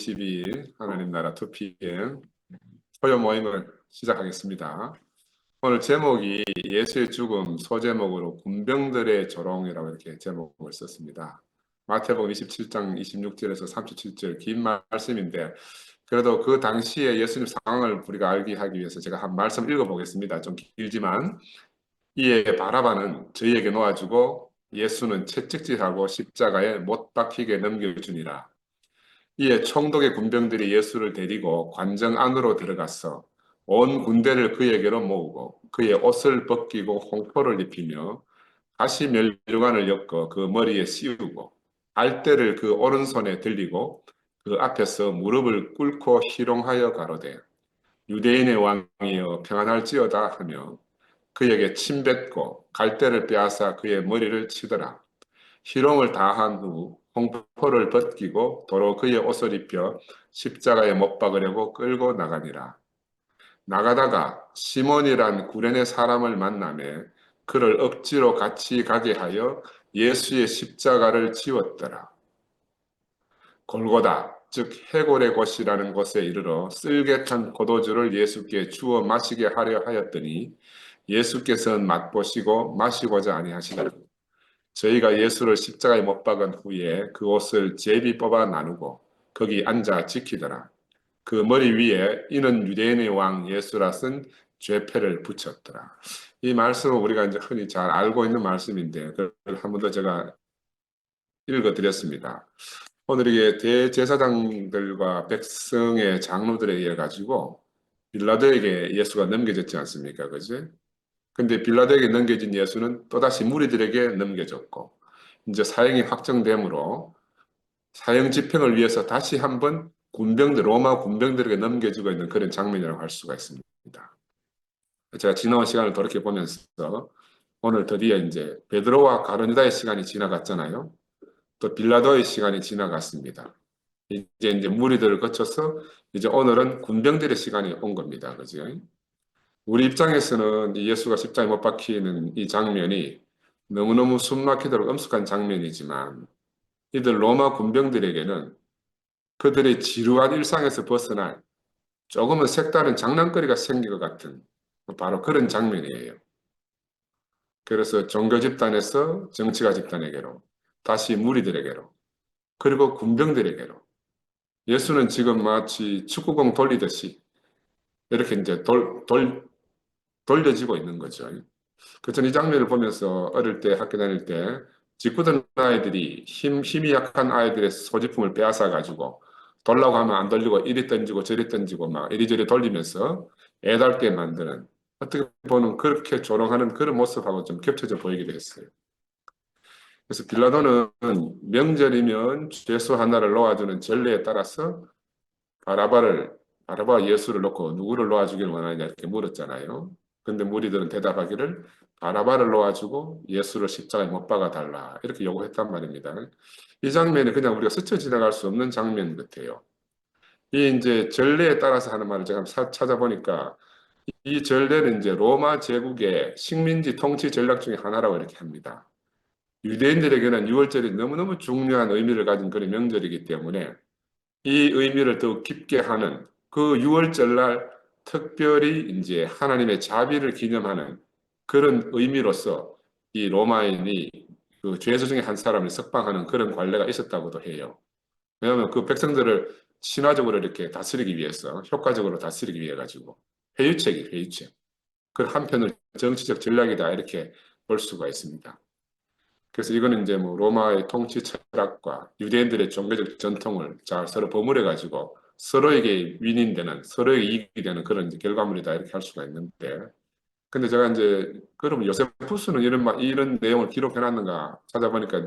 22일 하나님 나라 2PM 토요 모임을 시작하겠습니다. 오늘 제목이 예수의 죽음 소제목으로 군병들의 조롱이라고 이렇게 제목을 썼습니다. 마태복음 27장 26절에서 37절 긴 말씀인데 그래도 그 당시에 예수님 상황을 우리가 알게 하기 위해서 제가 한 말씀 읽어보겠습니다. 좀 길지만 이에 바라바는 저희에게 놓아주고 예수는 채찍질하고 십자가에 못 박히게 넘겨주니라. 이에 총독의 군병들이 예수를 데리고 관정 안으로 들어가서 온 군대를 그에게로 모으고 그의 옷을 벗기고 홍포를 입히며 가시 면류관을 엮어 그 머리에 씌우고 알대를 그 오른손에 들리고 그 앞에서 무릎을 꿇고 희롱하여 가로되 유대인의 왕이여 평안할지어다 하며 그에게 침뱉고 갈대를 빼앗아 그의 머리를 치더라. 희롱을 다한 후 홍포를 벗기고 도로 그의 옷을 입혀 십자가에 못 박으려고 끌고 나가니라. 나가다가 시몬이란 구레네 사람을 만나매 그를 억지로 같이 가게 하여 예수의 십자가를 지웠더라. 골고다 즉 해골의 곳이라는 곳에 이르러 쓸개 탄 포도주를 예수께 주어 마시게 하려 하였더니 예수께서는 맛보시고 마시고자 아니하시더라. 저희가 예수를 십자가에 못 박은 후에 그 옷을 제비 뽑아 나누고 거기 앉아 지키더라. 그 머리 위에 이는 유대인의 왕 예수라 쓴 죄패를 붙였더라. 이 말씀은 우리가 이제 흔히 잘 알고 있는 말씀인데 그걸 한 번 더 제가 읽어드렸습니다. 오늘 이게 대제사장들과 백성의 장로들에 의해 가지고 빌라도에게 예수가 넘겨졌지 않습니까? 그지? 근데 빌라도에게 넘겨진 예수는 또다시 무리들에게 넘겨졌고 이제 사형이 확정되므로 사형 집행을 위해서 다시 한번 로마 군병들에게 넘겨지고 있는 그런 장면이라고 할 수가 있습니다. 제가 지나온 시간을 돌이켜 보면서 오늘 드디어 이제 베드로와 가룟유다의 시간이 지나갔잖아요. 또 빌라도의 시간이 지나갔습니다. 이제 무리들을 거쳐서 이제 오늘은 군병들의 시간이 온 겁니다. 그죠? 우리 입장에서는 이 예수가 십자가에 못 박히는 이 장면이 너무너무 숨막히도록 엄숙한 장면이지만 이들 로마 군병들에게는 그들의 지루한 일상에서 벗어날 조금은 색다른 장난거리가 생긴 것 같은 바로 그런 장면이에요. 그래서 종교 집단에서 정치가 집단에게로 다시 무리들에게로 그리고 군병들에게로 예수는 지금 마치 축구공 돌리듯이 이렇게 이제 돌려지고 있는 거죠. 그전 이 장면을 보면서 어릴 때 학교 다닐 때 짓궂은 아이들이 힘이 약한 아이들의 소지품을 빼앗아 가지고 돌라고 하면 안 돌리고 이리 던지고 저리 던지고 막 이리저리 돌리면서 애달게 만드는 어떻게 보면 그렇게 조롱하는 그런 모습하고 좀 겹쳐져 보이기도 했어요. 그래서 빌라도는 명절이면 죄수 하나를 놓아주는 전례에 따라서 바라바 예수를 놓고 누구를 놓아주기를 원하냐 이렇게 물었잖아요. 근데 무리들은 대답하기를 바라바를 놓아주고 예수를 십자가에 못 박아 달라 이렇게 요구했단 말입니다. 이 장면이 그냥 우리가 스쳐 지나갈 수 없는 장면 같아요. 이 이제 전례에 따라서 하는 말을 제가 찾아보니까 이 전례는 이제 로마 제국의 식민지 통치 전략 중에 하나라고 이렇게 합니다. 유대인들에게는 유월절이 너무너무 중요한 의미를 가진 그런 명절이기 때문에 이 의미를 더욱 깊게 하는 그 6월절날 특별히 이제 하나님의 자비를 기념하는 그런 의미로서 이 로마인이 그 죄수 중에 한 사람을 석방하는 그런 관례가 있었다고도 해요. 왜냐하면 그 백성들을 신화적으로 이렇게 다스리기 위해서 효과적으로 다스리기 위해 가지고 회유책. 그 한편으로 정치적 전략이다 이렇게 볼 수가 있습니다. 그래서 이거는 이제 뭐 로마의 통치 철학과 유대인들의 종교적 전통을 잘 서로 버무려 가지고 서로에게 윈윈되는 서로에게 이익이 되는 그런 이제 결과물이다 이렇게 할 수가 있는데 근데 제가 이제 그러면 요세푸스는 이런 내용을 기록해 놨는가 찾아보니까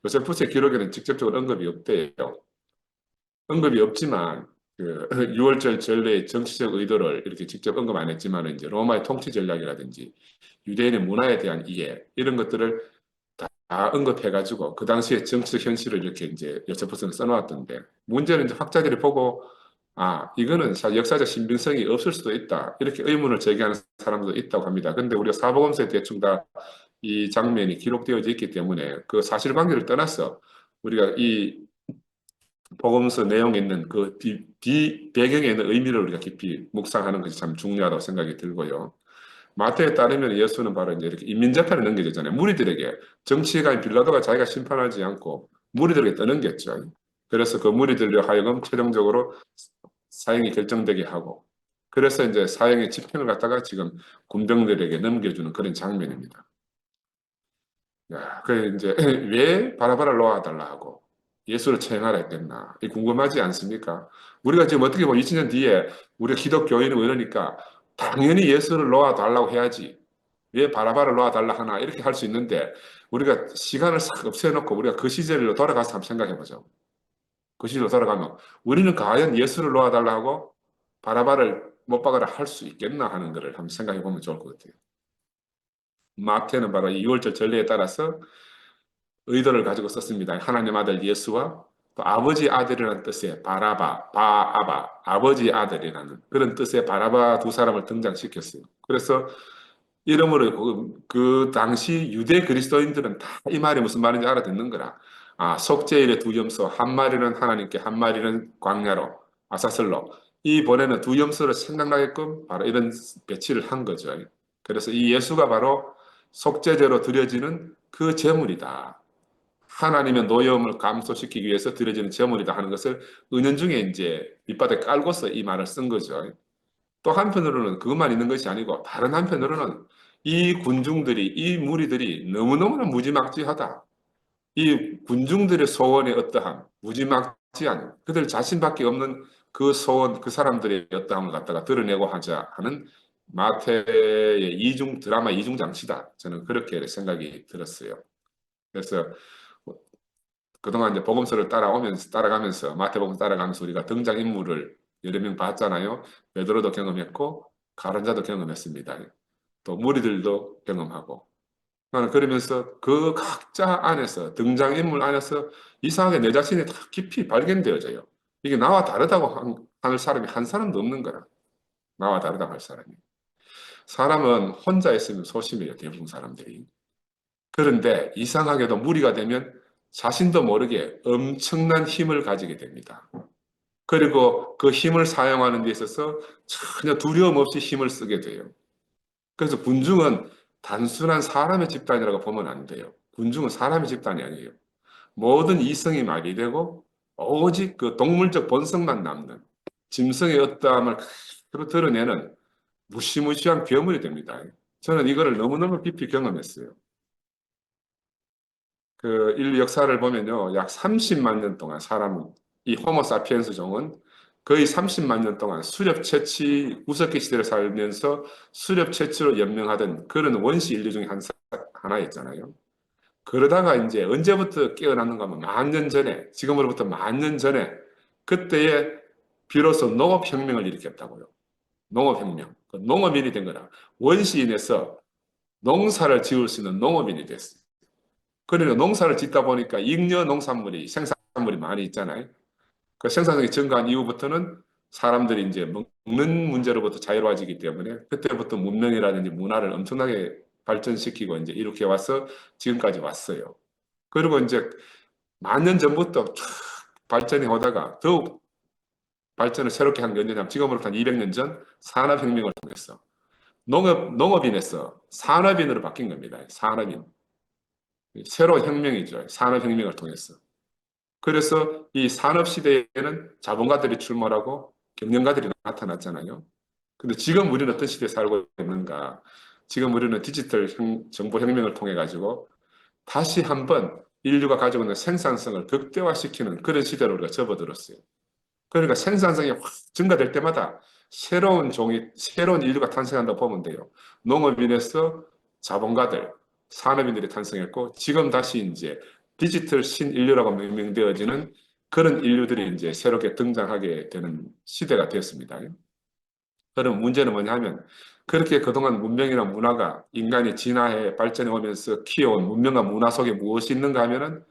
요세푸스의 기록에는 직접적으로 언급이 없대요. 언급이 없지만 그 6월절 전례의 정치적 의도를 이렇게 직접 언급 안 했지만 이제 로마의 통치 전략이라든지 유대인의 문화에 대한 이해 이런 것들을 다 언급해가지고 그 당시에 정치적 현실을 이렇게 이제 요세푸스는 써놓았던데 문제는 이제 학자들이 보고 이거는 역사적 신빙성이 없을 수도 있다 이렇게 의문을 제기하는 사람도 있다고 합니다. 근데 우리가 사복음서에 대충 다 이 장면이 기록되어져 있기 때문에 그 사실관계를 떠나서 우리가 이 복음서 내용에 있는 그 배경에 있는 의미를 우리가 깊이 묵상하는 것이 참 중요하다고 생각이 들고요. 마태에 따르면 예수는 바로 이제 이렇게 인민재판을 넘겨줬잖아요. 무리들에게 정치가인 빌라도가 자기가 심판하지 않고 무리들에게 떠넘겼죠. 그래서 그 무리들로 하여금 최종적으로 사형이 결정되게 하고 그래서 이제 사형의 집행을 갖다가 지금 군병들에게 넘겨주는 그런 장면입니다. 야, 그 이제 왜 바라바라 놓아달라 하고 예수를 처형하라 했겠나? 이 궁금하지 않습니까? 우리가 지금 어떻게 보면 2000년 뒤에 우리가 기독교인이고 이러니까 당연히 예수를 놓아달라고 해야지. 왜 바라바라 놓아달라 하나 이렇게 할 수 있는데 우리가 시간을 싹 없애놓고 우리가 그 시절로 돌아가서 한번 생각해 보죠. 그 시절로 돌아가면 우리는 과연 예수를 놓아달라 하고 바라바를 못 박아라 할 수 있겠나 하는 것을 한번 생각해 보면 좋을 것 같아요. 마태는 바로 이 6월절 전례에 따라서 의도를 가지고 썼습니다. 하나님 아들 예수와 또 아버지 아들이라는 뜻의 바라바, 바아바, 아버지 아들이라는 그런 뜻의 바라바 두 사람을 등장시켰어요. 그래서 이름으로 그 당시 유대 그리스도인들은 다 이 말이 무슨 말인지 알아듣는 거라. 아, 속죄일의 두 염소, 한 마리는 하나님께, 한 마리는 광야로, 아사슬로. 이 번에는 두 염소를 생각나게끔 바로 이런 배치를 한 거죠. 그래서 이 예수가 바로 속죄제로 드려지는 그 제물이다. 하나님의 노여움을 감소시키기 위해서 드려지는 제물이다 하는 것을 은연중에 이제 밑바닥에 깔고서 이 말을 쓴 거죠. 또 한편으로는 그것만 있는 것이 아니고 다른 한편으로는 이 군중들이 이 무리들이 너무너무나 무지막지하다. 이 군중들의 소원의 어떠함, 무지막지한 그들 자신밖에 없는 그 소원, 그 사람들의 어떠함을 갖다가 드러내고 하자 하는 마태의 드라마 이중 장치다. 저는 그렇게 생각이 들었어요. 그래서 그동안 이제 복음서를 따라가면서 마태복음 따라가면서 우리가 등장인물을 여러 명 봤잖아요. 베드로도 경험했고 가룟자도 경험했습니다. 또 무리들도 경험하고. 나는 그러면서 그 각자 안에서 등장인물 안에서 이상하게 내 자신이 다 깊이 발견되어져요. 이게 나와 다르다고 하는 사람이 한 사람도 없는 거야. 나와 다르다고 할 사람이. 사람은 혼자 있으면 소심해요. 대부분 사람들이. 그런데 이상하게도 무리가 되면 자신도 모르게 엄청난 힘을 가지게 됩니다. 그리고 그 힘을 사용하는 데 있어서 전혀 두려움 없이 힘을 쓰게 돼요. 그래서 군중은 단순한 사람의 집단이라고 보면 안 돼요. 군중은 사람의 집단이 아니에요. 모든 이성이 말이 되고 오직 그 동물적 본성만 남는 짐승의 어떠함을 그대로 드러내는 무시무시한 괴물이 됩니다. 저는 이거를 너무너무 깊이 경험했어요. 그 인류 역사를 보면요, 약 30만 년 동안 이 호모사피엔스 종은 거의 30만 년 동안 수렵 채취, 구석기 시대를 살면서 수렵 채취로 연명하던 그런 원시 인류 중에 하나였잖아요. 그러다가 이제 언제부터 깨어났는가 하면 만 년 전에, 지금으로부터 만 년 전에, 그때에 비로소 농업혁명을 일으켰다고요. 농업혁명. 그 농업인이 된 거라. 원시인에서 농사를 지을 수 있는 농업인이 됐어요. 그러니까 농사를 짓다 보니까 잉여 농산물이 생산물이 많이 있잖아요. 그 생산성이 증가한 이후부터는 사람들이 이제 먹는 문제로부터 자유로워지기 때문에 그때부터 문명이라든지 문화를 엄청나게 발전시키고 이제 이렇게 와서 지금까지 왔어요. 그리고 이제 만 년 전부터 쭉 발전해 오다가 더욱 발전을 새롭게 한 게 언제냐면 지금으로부터 한 200년 전 산업혁명을 통해서 농업인에서 산업인으로 바뀐 겁니다. 산업인. 새로운 혁명이죠. 산업혁명을 통해서. 그래서 이 산업시대에는 자본가들이 출몰하고 경영가들이 나타났잖아요. 근데 지금 우리는 어떤 시대에 살고 있는가? 지금 우리는 디지털 정보혁명을 통해 가지고 다시 한번 인류가 가지고 있는 생산성을 극대화시키는 그런 시대로 우리가 접어들었어요. 그러니까 생산성이 확 증가될 때마다 새로운 인류가 탄생한다고 보면 돼요. 농업인에서 자본가들, 산업인들이 탄생했고, 지금 다시 이제 디지털 신인류라고 명명되어지는 그런 인류들이 이제 새롭게 등장하게 되는 시대가 되었습니다. 그럼 문제는 뭐냐 하면, 그렇게 그동안 문명이나 문화가 인간이 진화해 발전해 오면서 키워온 문명과 문화 속에 무엇이 있는가 하면은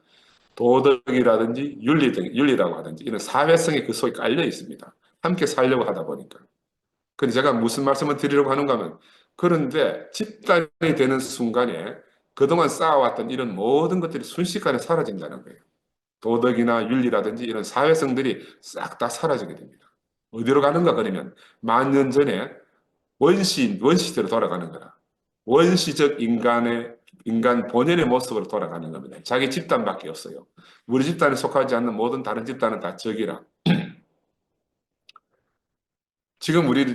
도덕이라든지 윤리라고 하든지 이런 사회성이 그 속에 깔려 있습니다. 함께 살려고 하다 보니까. 근데 제가 무슨 말씀을 드리려고 하는가 하면 그런데 집단이 되는 순간에 그동안 쌓아왔던 이런 모든 것들이 순식간에 사라진다는 거예요. 도덕이나 윤리라든지 이런 사회성들이 싹 다 사라지게 됩니다. 어디로 가는가 그러면 만 년 전에 원시대로 돌아가는 거라. 원시적 인간 본연의 모습으로 돌아가는 겁니다. 자기 집단밖에 없어요. 우리 집단에 속하지 않는 모든 다른 집단은 다 적이라. 지금 우리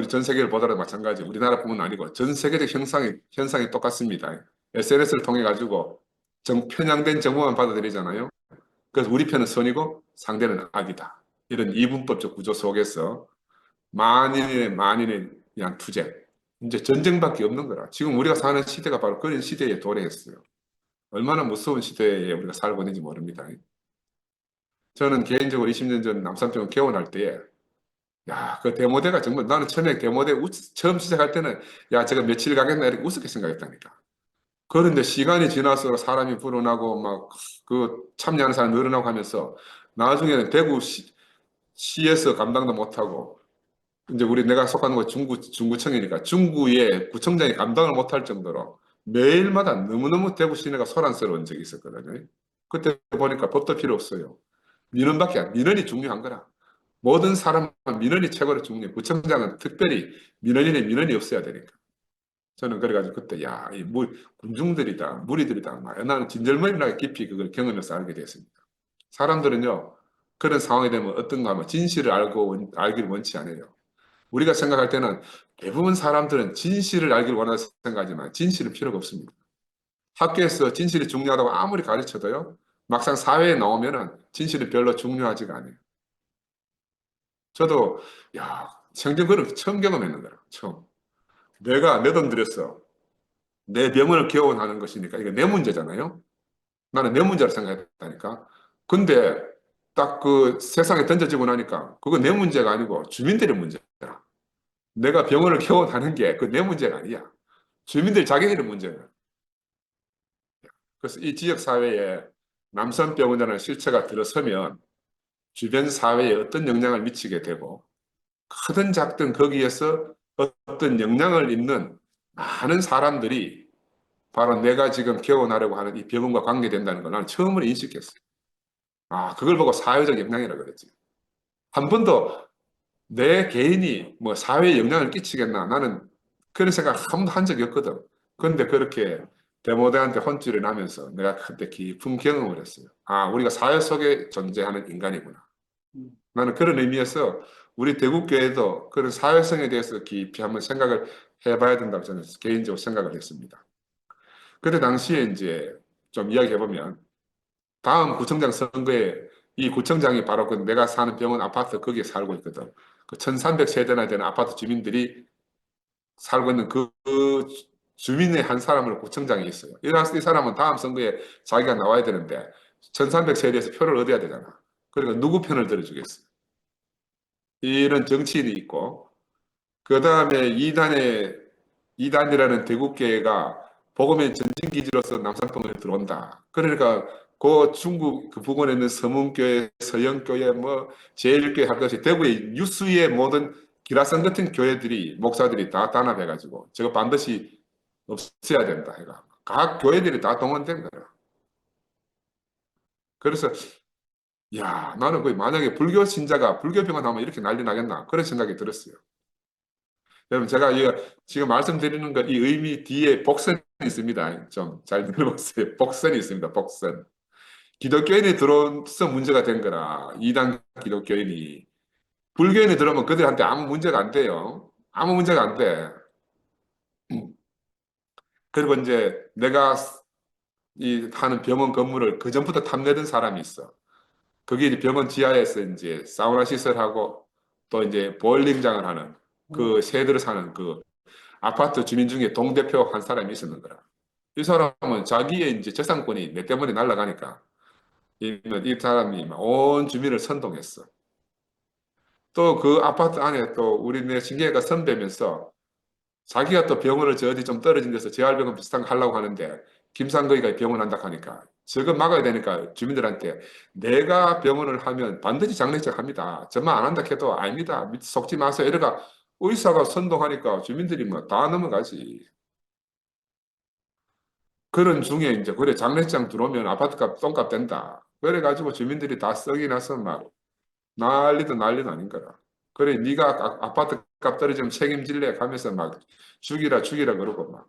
전 세계를 보더라도 마찬가지. 우리나라뿐만 아니고 전 세계적 현상이 똑같습니다. SNS를 통해 가지고 편향된 정보만 받아들이잖아요. 그래서 우리 편은 선이고 상대는 악이다. 이런 이분법적 구조 속에서 만인의 그냥 투쟁. 이제 전쟁밖에 없는 거라. 지금 우리가 사는 시대가 바로 그런 시대에 도래했어요. 얼마나 무서운 시대에 우리가 살고 있는지 모릅니다. 저는 개인적으로 20년 전 남산병원 개원할 때에 야, 그 데모대가 정말 나는 처음에 처음 시작할 때는 야, 제가 며칠 가겠나 이렇게 우습게 생각했다니까. 그런데 시간이 지날수록 사람이 불어나고 막 그 참여하는 사람이 늘어나고 하면서 나중에는 시에서 감당도 못하고 이제 내가 속하는 거 중구청이니까 중구의 구청장이 감당을 못할 정도로 매일마다 너무너무 대구 시내가 소란스러운 적이 있었거든요. 그때 보니까 법도 필요 없어요. 민원이 중요한 거라. 모든 사람은 민원이 최고로 중요해. 구청장은 특별히 민원이 없어야 되니까. 저는 그래가지고 그때 군중들이다, 무리들이다. 나는 진절머리나게 깊이 그걸 경험해서 알게 됐습니다. 사람들은요, 그런 상황이 되면 어떤가 하면 진실을 알기를 원치 않아요. 우리가 생각할 때는 대부분 사람들은 진실을 알기를 원하는 생각하지만 진실은 필요가 없습니다. 학교에서 진실이 중요하다고 아무리 가르쳐도요, 막상 사회에 나오면은 진실은 별로 중요하지가 않아요. 저도 생전 그런 처음 경험했는 거라. 처음. 내가 내 돈 들였어. 내 병원을 개원하는 것이니까 이게 내 문제잖아요. 나는 내 문제라 생각했다니까. 근데 딱 그 세상에 던져지고 나니까 그거 내 문제가 아니고 주민들의 문제라. 내가 병원을 개원하는 게 그 내 문제가 아니야. 주민들 자기들의 문제야. 그래서 이 지역 사회에 남선병원이라는 실체가 들어서면 주변 사회에 어떤 영향을 미치게 되고 크든 작든 거기에서 어떤 영향을 입는 많은 사람들이 바로 내가 지금 개원하려고 하는 이 병원과 관계된다는 걸 나는 처음으로 인식했어요. 그걸 보고 사회적 영향이라고 그랬지. 한 번도 내 개인이 뭐 사회에 영향을 끼치겠나 나는 그런 생각 한 번도 한 적이 없거든. 그런데 그렇게 데모대한테 혼쭐이 나면서 내가 그때 깊은 경험을 했어요. 우리가 사회 속에 존재하는 인간이구나. 나는 그런 의미에서 우리 대국교회도 그런 사회성에 대해서 깊이 한번 생각을 해봐야 된다고 저는 개인적으로 생각을 했습니다. 그때 당시에 이제 좀 이야기해보면 다음 구청장 선거에 이 구청장이 바로 그 내가 사는 병원 아파트 거기에 살고 있거든. 그 1300세대나 되는 아파트 주민들이 살고 있는 그 주민의 한 사람을 구청장이 있어요. 이 사람은 다음 선거에 자기가 나와야 되는데 1300세대에서 표를 얻어야 되잖아. 그러니까 누구 편을 들어주겠어. 이런 정치인이 있고 그 다음에 이단이라는 대국계가 복음의 전진기지로서 남산평에 들어온다. 그러니까 그 중국 그 부근에 있는 서문교회, 서영교회, 뭐 제일교회 할 것이 대구의 유수의 모든 기라성 같은 교회들이 목사들이 다 단합해가지고 저거 반드시 없애야 된다. 해가 각 교회들이 다 동원된 거야. 그래서 나는 그 만약에 불교 신자가 불교병원 하면 이렇게 난리 나겠나 그런 생각이 들었어요. 여러분 제가 지금 말씀드리는 것 이 의미 뒤에 복선이 있습니다. 좀 잘 들어보세요. 복선이 있습니다. 복선. 기독교인이 들어서 문제가 된 거라. 이단 기독교인이. 불교인이 들어오면 그들한테 아무 문제가 안 돼요. 아무 문제가 안 돼. 그리고 이제 내가 하는 병원 건물을 그 전부터 탐내던 사람이 있어. 그게 이제 병원 지하에서 이제 사우나 시설하고 또 이제 보일링장을 하는 그 새들을 사는 그 아파트 주민 중에 동대표 한 사람이 있었는 거라. 이 사람은 자기의 이제 재산권이 내 때문에 날아가니까 이 사람이 온 주민을 선동했어. 또 그 아파트 안에 또 우리네 신기회가 선배면서 자기가 또 병원을 저 어디 좀 떨어진 데서 재활병원 비슷한 거 하려고 하는데 김상거이가 병원 한다 하니까 저거 막아야 되니까 주민들한테 내가 병원을 하면 반드시 장례식 합니다. 저만 안 한다 해도 아닙니다. 속지 마세요. 이래가 의사가 선동하니까 주민들이 뭐 다 넘어가지. 그런 중에 이제 그래 장례식장 들어오면 아파트값 똥값 된다. 그래가지고 주민들이 다 썩이 나서 막 난리도 아닌 거라. 그래, 네가 아파트 값 떨어지면 책임질래 가면서 막 죽이라 그러고 막.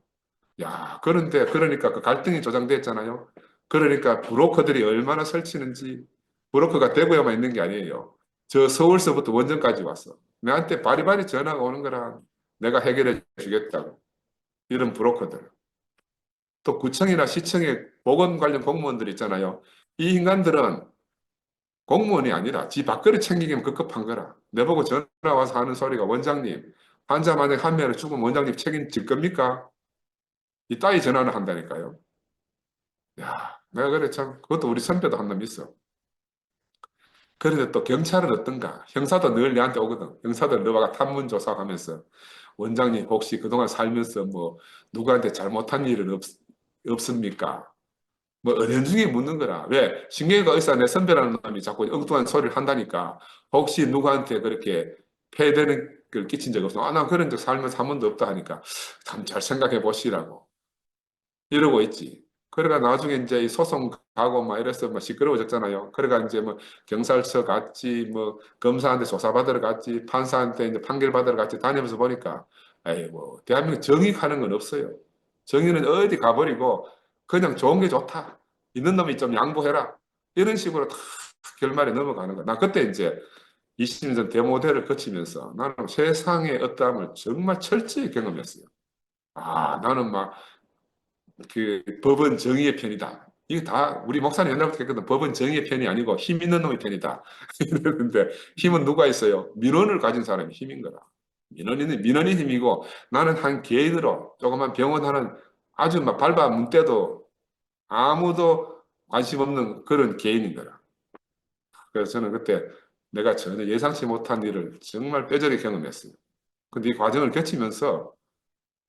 야, 그런데 그러니까 그 갈등이 조장됐잖아요. 그러니까 브로커들이 얼마나 설치는지. 브로커가 대구에만 있는 게 아니에요. 저 서울서부터 원정까지 왔어. 내한테 바리바리 전화가 오는 거라. 내가 해결해 주겠다고. 이런 브로커들. 또 구청이나 시청의 보건 관련 공무원들 있잖아요. 이 인간들은 공무원이 아니라 지 밥그릇 챙기기면 급급한 거라. 내보고 전화 와서 하는 소리가 원장님, 환자 만약 한 명을 죽으면 원장님 책임질 겁니까? 이따위 전화를 한다니까요. 야, 내가 그래 참 그것도 우리 선배도 한 놈 있어. 그런데 또 경찰은 어떤가? 형사도 늘 내한테 오거든. 형사들 너가 탐문 조사하면서 원장님 혹시 그동안 살면서 뭐 누구한테 잘못한 일은 없습니까? 뭐 은연중에 묻는 거라. 왜? 신경이가 의사 내 선배라는 놈이 자꾸 엉뚱한 소리를 한다니까. 혹시 누구한테 그렇게 폐되는 걸 끼친 적 없어? 아, 난 그런 적 살면서 한 번도 없다 하니까 참 잘 생각해 보시라고. 이러고 있지. 그러니까 나중에 이제 이 소송 가고 막 이래서 막 시끄러워졌잖아요. 그러니까 이제 뭐 경찰서 갔지, 뭐 검사한테 조사받으러 갔지, 판사한테 이제 판결 받으러 갔지 다니면서 보니까, 에이, 뭐, 대한민국 정의 가는 건 없어요. 정의는 어디 가버리고 그냥 좋은 게 좋다. 있는 놈이 좀 양보해라. 이런 식으로 다 결말에 넘어가는 거야. 나 그때 이제 20년 전 대모대를 거치면서 나는 세상의 어떠함을 정말 철저히 경험했어요. 아, 나는 막 그 법은 정의의 편이다. 이거 다 우리 목사님 옛날부터 했거든. 법은 정의의 편이 아니고 힘 있는 놈의 편이다. 이러는데 힘은 누가 있어요? 민원을 가진 사람이 힘인 거다. 민원이 힘이고 나는 한 개인으로 조그만 병원 하는 아주 막 밟아 문 때도 아무도 관심 없는 그런 개인인 거라. 그래서 저는 그때 내가 전혀 예상치 못한 일을 정말 뼈저리 경험했어요. 근데 이 과정을 거치면서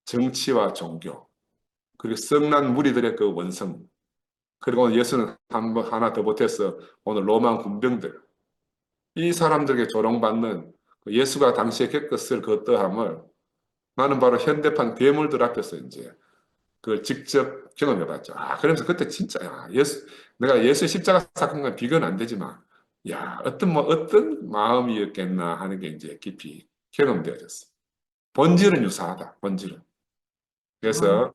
정치와 종교, 그리고 썩난 무리들의 그 원성, 그리고 예수는 하나 더 보태서 오늘 로마 군병들, 이 사람들에게 조롱받는 그 예수가 당시에 겪었을 그 어떠함을 나는 바로 현대판 괴물들 앞에서 이제 그걸 직접 경험해봤죠. 아, 그러면서 그때 진짜, 야, 내가 예수 십자가 사건과 비교는 안 되지만, 야, 어떤 마음이었겠나 하는 게 이제 깊이 경험되어졌어. 본질은 유사하다, 본질은. 그래서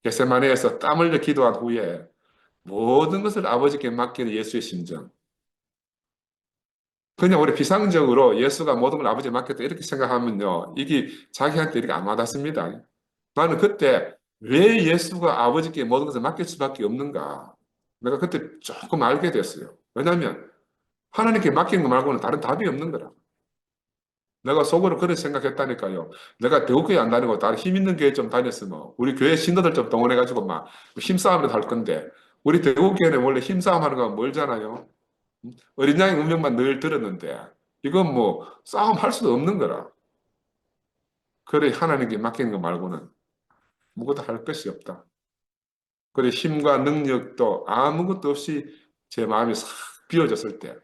겟세마네에서 땀 흘려 기도한 후에 모든 것을 아버지께 맡기는 예수의 심정. 그냥 우리 비상적으로 예수가 모든 걸 아버지에 맡겼다 이렇게 생각하면요. 이게 자기한테 이렇게 안 와닿습니다. 나는 그때 왜 예수가 아버지께 모든 것을 맡길 수밖에 없는가. 내가 그때 조금 알게 됐어요. 왜냐하면 하나님께 맡기는 거 말고는 다른 답이 없는 거라. 내가 속으로 그렇게 생각했다니까요. 내가 대구교회 안 다니고 다른 힘 있는 교회 좀 다녔으면 우리 교회 신도들 좀 동원해가지고 막 힘싸움을 할 건데 우리 대구교회는 원래 힘싸움 하는 거 멀잖아요. 어린 양의 운명만 늘 들었는데 이건 뭐 싸움 할 수도 없는 거라. 그래 하나님께 맡기는 거 말고는 무엇도 할 것이 없다. 그래 힘과 능력도 아무것도 없이 제 마음이 싹 비워졌을 때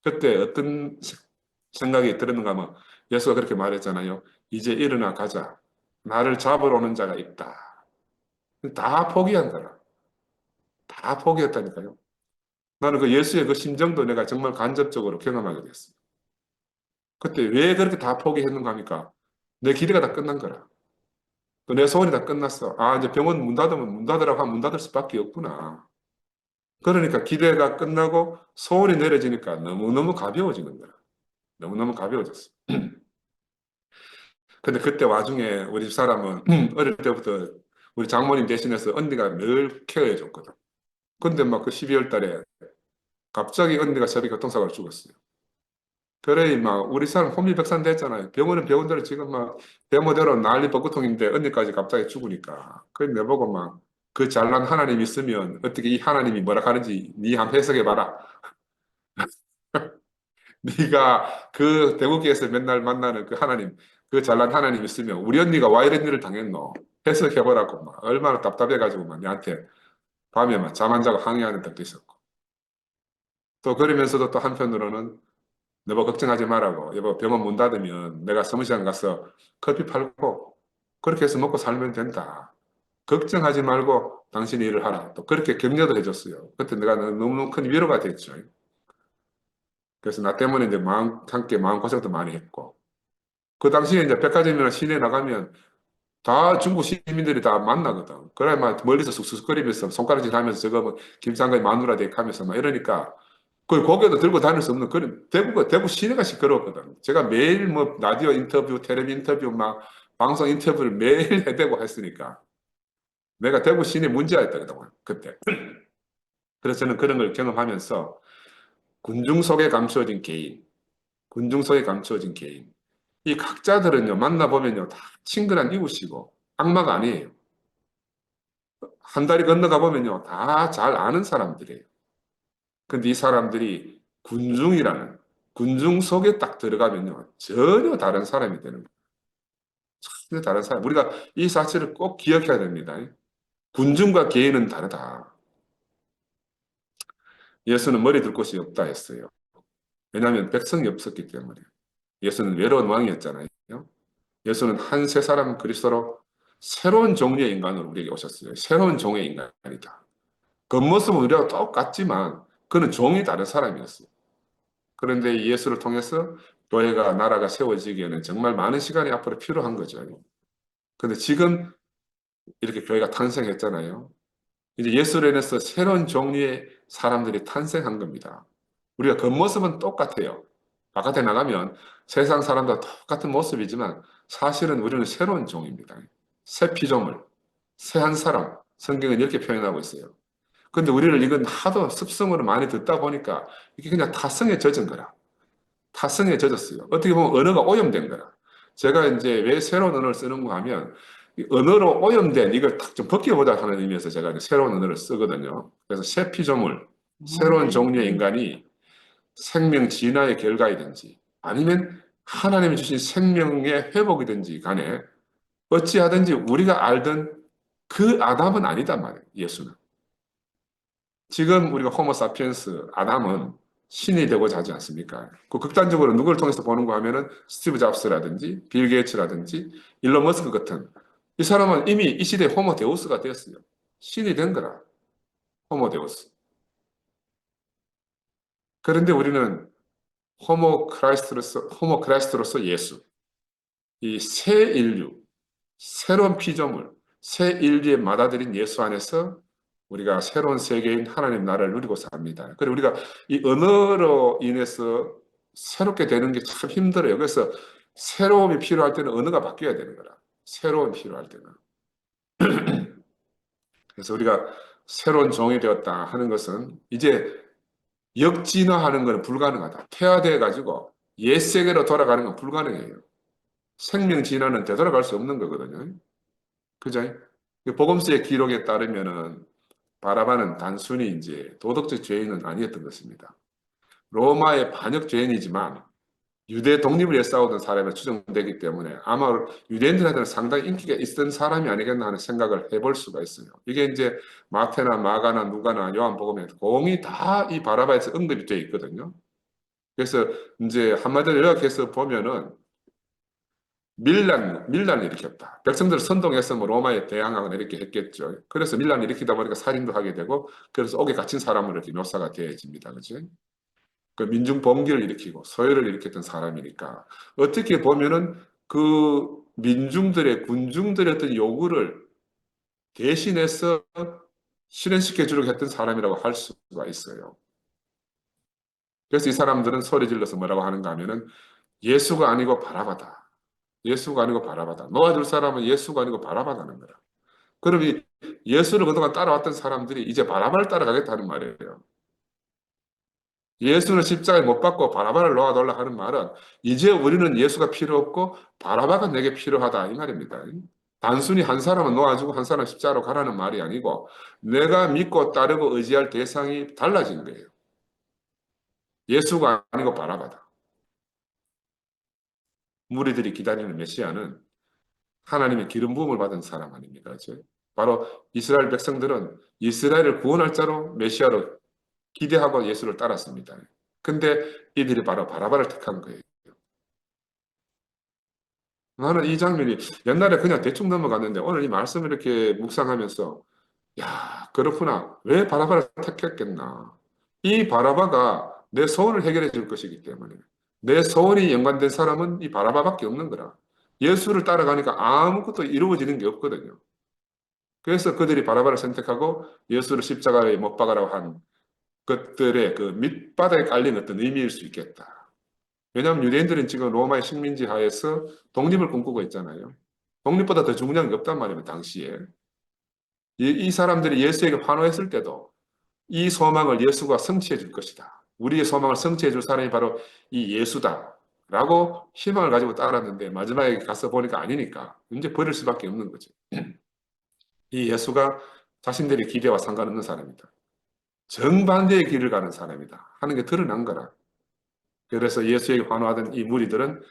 그때 어떤 생각이 들었는가 하면 예수가 그렇게 말했잖아요. 이제 일어나 가자. 나를 잡으러 오는 자가 있다. 다 포기한 거라. 다 포기했다니까요. 나는 그 예수의 그 심정도 내가 정말 간접적으로 경험하게 됐어요. 그때 왜 그렇게 다 포기했는가 하니까 내 기대가 다 끝난 거라. 내 소원이 다 끝났어. 아, 이제 병원 문 닫으면 문 닫으라고 하면 문 닫을 수밖에 없구나. 그러니까 기대가 끝나고 소원이 내려지니까 너무너무 가벼워지는 거야. 너무너무 가벼워졌어. 근데 그때 와중에 우리 집사람은 어릴 때부터 우리 장모님 대신해서 언니가 늘 케어해 줬거든. 근데 막 그 12월 달에 갑자기 언니가 새벽에 교통사고로 죽었어요. 그래, 막, 우리 사람 혼미백산 됐잖아요. 병원은 병원대로 지금 막, 대모대로 난리 벚구통인데, 언니까지 갑자기 죽으니까. 그래, 내보고 막, 그 잘난 하나님 있으면, 어떻게 이 하나님이 뭐라 하는지, 니 한번 해석해봐라. 네가 그 대국에서 맨날 만나는 그 하나님, 그 잘난 하나님 있으면, 우리 언니가 와 이런 일을 당했노? 해석해보라고 막, 얼마나 답답해가지고 막, 내한테 밤에 막 잠 안 자고 항의하는 적도 있었고. 또 그러면서도 또 한편으로는, 여보 걱정하지 말라고. 여보 병원 문 닫으면 내가 서무시장 가서 커피 팔고 그렇게 해서 먹고 살면 된다. 걱정하지 말고 당신이 일을 하라. 또 그렇게 격려도 해줬어요. 그때 내가 너무 큰 위로가 됐죠. 그래서 나 때문에 이제 함께 마음고생도 많이 했고. 그 당시에 이제 백화점이나 시내에 나가면 다 중국 시민들이 다 만나거든. 그래, 막 멀리서 쑥쑥거리면서 손가락질 하면서 저거 뭐 김장관이 마누라 대하면서 막 이러니까 그 고개도 들고 다닐 수 없는 그런 대구 시내가 시끄러웠거든. 제가 매일 뭐 라디오 인터뷰, 텔레비 인터뷰, 막 방송 인터뷰를 매일 해대고 했으니까 내가 대구 시내 문제였다 그동안 그때. 그래서 저는 그런 걸 경험하면서 군중 속에 감추어진 개인, 군중 속에 감추어진 개인. 이 각자들은요 만나보면요 다 친근한 이웃이고 악마가 아니에요. 한 다리 건너가 보면요 다 잘 아는 사람들이에요. 근데 이 사람들이 군중 속에 딱 들어가면요 전혀 다른 사람이 되는 거예요. 전혀 다른 사람. 우리가 이 사실을 꼭 기억해야 됩니다. 군중과 개인은 다르다. 예수는 머리 둘 곳이 없다 했어요. 왜냐하면 백성이 없었기 때문에. 예수는 외로운 왕이었잖아요. 예수는 한 세 사람 그리스도로 새로운 종류의 인간으로 우리에게 오셨어요. 새로운 종의 인간이다. 겉모습은 우리와 똑같지만 그는 종이 다른 사람이었어요. 그런데 예수를 통해서 교회가 나라가 세워지기에는 정말 많은 시간이 앞으로 필요한 거죠. 그런데 지금 이렇게 교회가 탄생했잖아요. 이제 예수로 인해서 새로운 종류의 사람들이 탄생한 겁니다. 우리가 겉모습은 똑같아요. 바깥에 나가면 세상 사람과 똑같은 모습이지만 사실은 우리는 새로운 종입니다. 새 피조물, 새 한 사람. 성경은 이렇게 표현하고 있어요. 근데 우리를 이건 하도 습성으로 많이 듣다 보니까 이게 그냥 타성에 젖은 거라. 타성에 젖었어요. 어떻게 보면 언어가 오염된 거라. 제가 이제 왜 새로운 언어를 쓰는가 하면 이 언어로 오염된 이걸 딱 좀 벗겨보자 하는 의미에서 제가 이제 새로운 언어를 쓰거든요. 그래서 새 피조물, 새로운 종류의 인간이 생명 진화의 결과이든지 아니면 하나님이 주신 생명의 회복이든지 간에 어찌하든지 우리가 알던 그 아담은 아니단 말이에요. 예수는. 지금 우리가 호모 사피엔스 아담은 신이 되고자 하지 않습니까? 그 극단적으로 누구를 통해서 보는 거 하면은 스티브 잡스라든지 빌 게이츠라든지 일론 머스크 같은 이 사람은 이미 이 시대 호모 데우스가 되었어요. 신이 된 거라. 호모 데우스. 그런데 우리는 호모 크라이스트로서 예수. 이 새 인류, 새로운 피조물, 새 인류에 맞아들인 예수 안에서 우리가 새로운 세계인 하나님 나라를 누리고 삽니다. 그리고 우리가 이 언어로 인해서 새롭게 되는 게 참 힘들어요. 그래서 새로움이 필요할 때는 언어가 바뀌어야 되는 거라. 새로움이 필요할 때는. 그래서 우리가 새로운 종이 되었다 하는 것은 이제 역진화하는 것은 불가능하다. 퇴화되어 가지고 옛 세계로 돌아가는 건 불가능해요. 생명 진화는 되돌아갈 수 없는 거거든요. 그죠? 복음서의 기록에 따르면은 바라바는 단순히 이제 도덕적 죄인은 아니었던 것입니다. 로마의 반역 죄인이지만 유대 독립을 위해 싸우던 사람이 추정되기 때문에 아마 유대인들한테는 상당히 인기가 있던 사람이 아니겠나 하는 생각을 해볼 수가 있어요. 이게 이제 마태나 마가나 누가나 요한복음에 공이 다 이 바라바에서 언급이 되어 있거든요. 그래서 이제 한마디로 요약해서 보면은 밀란을 일으켰다. 백성들을 선동해서 뭐 로마에 대항하거나 이렇게 했겠죠. 그래서 밀란을 일으키다 보니까 살인도 하게 되고, 그래서 옥에 갇힌 사람으로 이렇게 묘사가 되어집니다. 그죠? 그 민중 봉기를 일으키고 서열을 일으켰던 사람이니까 어떻게 보면은 그 민중들의 군중들의 어떤 요구를 대신해서 실현시켜 주려고 했던 사람이라고 할 수가 있어요. 그래서 이 사람들은 소리 질러서 뭐라고 하는가 하면은 예수가 아니고 바라바다. 예수가 아니고 바라바다. 놓아줄 사람은 예수가 아니고 바라바다는 거라. 그럼 이 예수를 그동안 따라왔던 사람들이 이제 바라바를 따라가겠다는 말이에요. 예수는 십자가에 못 박고 바라바를 놓아달라 하는 말은 이제 우리는 예수가 필요 없고 바라바가 내게 필요하다 이 말입니다. 단순히 한 사람은 놓아주고 한 사람은 십자가로 가라는 말이 아니고 내가 믿고 따르고 의지할 대상이 달라진 거예요. 예수가 아니고 바라바다. 무리들이 기다리는 메시아는 하나님의 기름 부음을 받은 사람 아닙니까? 그렇죠? 바로 이스라엘 백성들은 이스라엘을 구원할 자로 메시아로 기대하고 예수를 따랐습니다. 근데 이들이 바로 바라바를 택한 거예요. 나는 이 장면이 옛날에 그냥 대충 넘어갔는데 오늘 이 말씀을 이렇게 묵상하면서 야, 그렇구나. 왜 바라바를 택했겠나. 이 바라바가 내 소원을 해결해 줄 것이기 때문에 내 소원이 연관된 사람은 이 바라바밖에 없는 거라. 예수를 따라가니까 아무것도 이루어지는 게 없거든요. 그래서 그들이 바라바를 선택하고 예수를 십자가에 못 박으라고 한 것들의 그 밑바닥에 깔린 어떤 의미일 수 있겠다. 왜냐하면 유대인들은 지금 로마의 식민지 하에서 독립을 꿈꾸고 있잖아요. 독립보다 더 중요한 게 없단 말이에요, 당시에. 이 사람들이 예수에게 환호했을 때도 이 소망을 예수가 성취해 줄 것이다. 우리의 소망을 성취해 줄 사람이 바로 이 예수다. 라고 희망을 가지고 따랐는데 마지막에 가서 보니까 아니니까 이제 버릴 수밖에 없는 거죠. 이 예수가 자신들의 기대와 상관없는 사람이다. 정반대의 길을 가는 사람이다. 하는 게 드러난 거라. 그래서 예수에게 환호하던 이 무리들은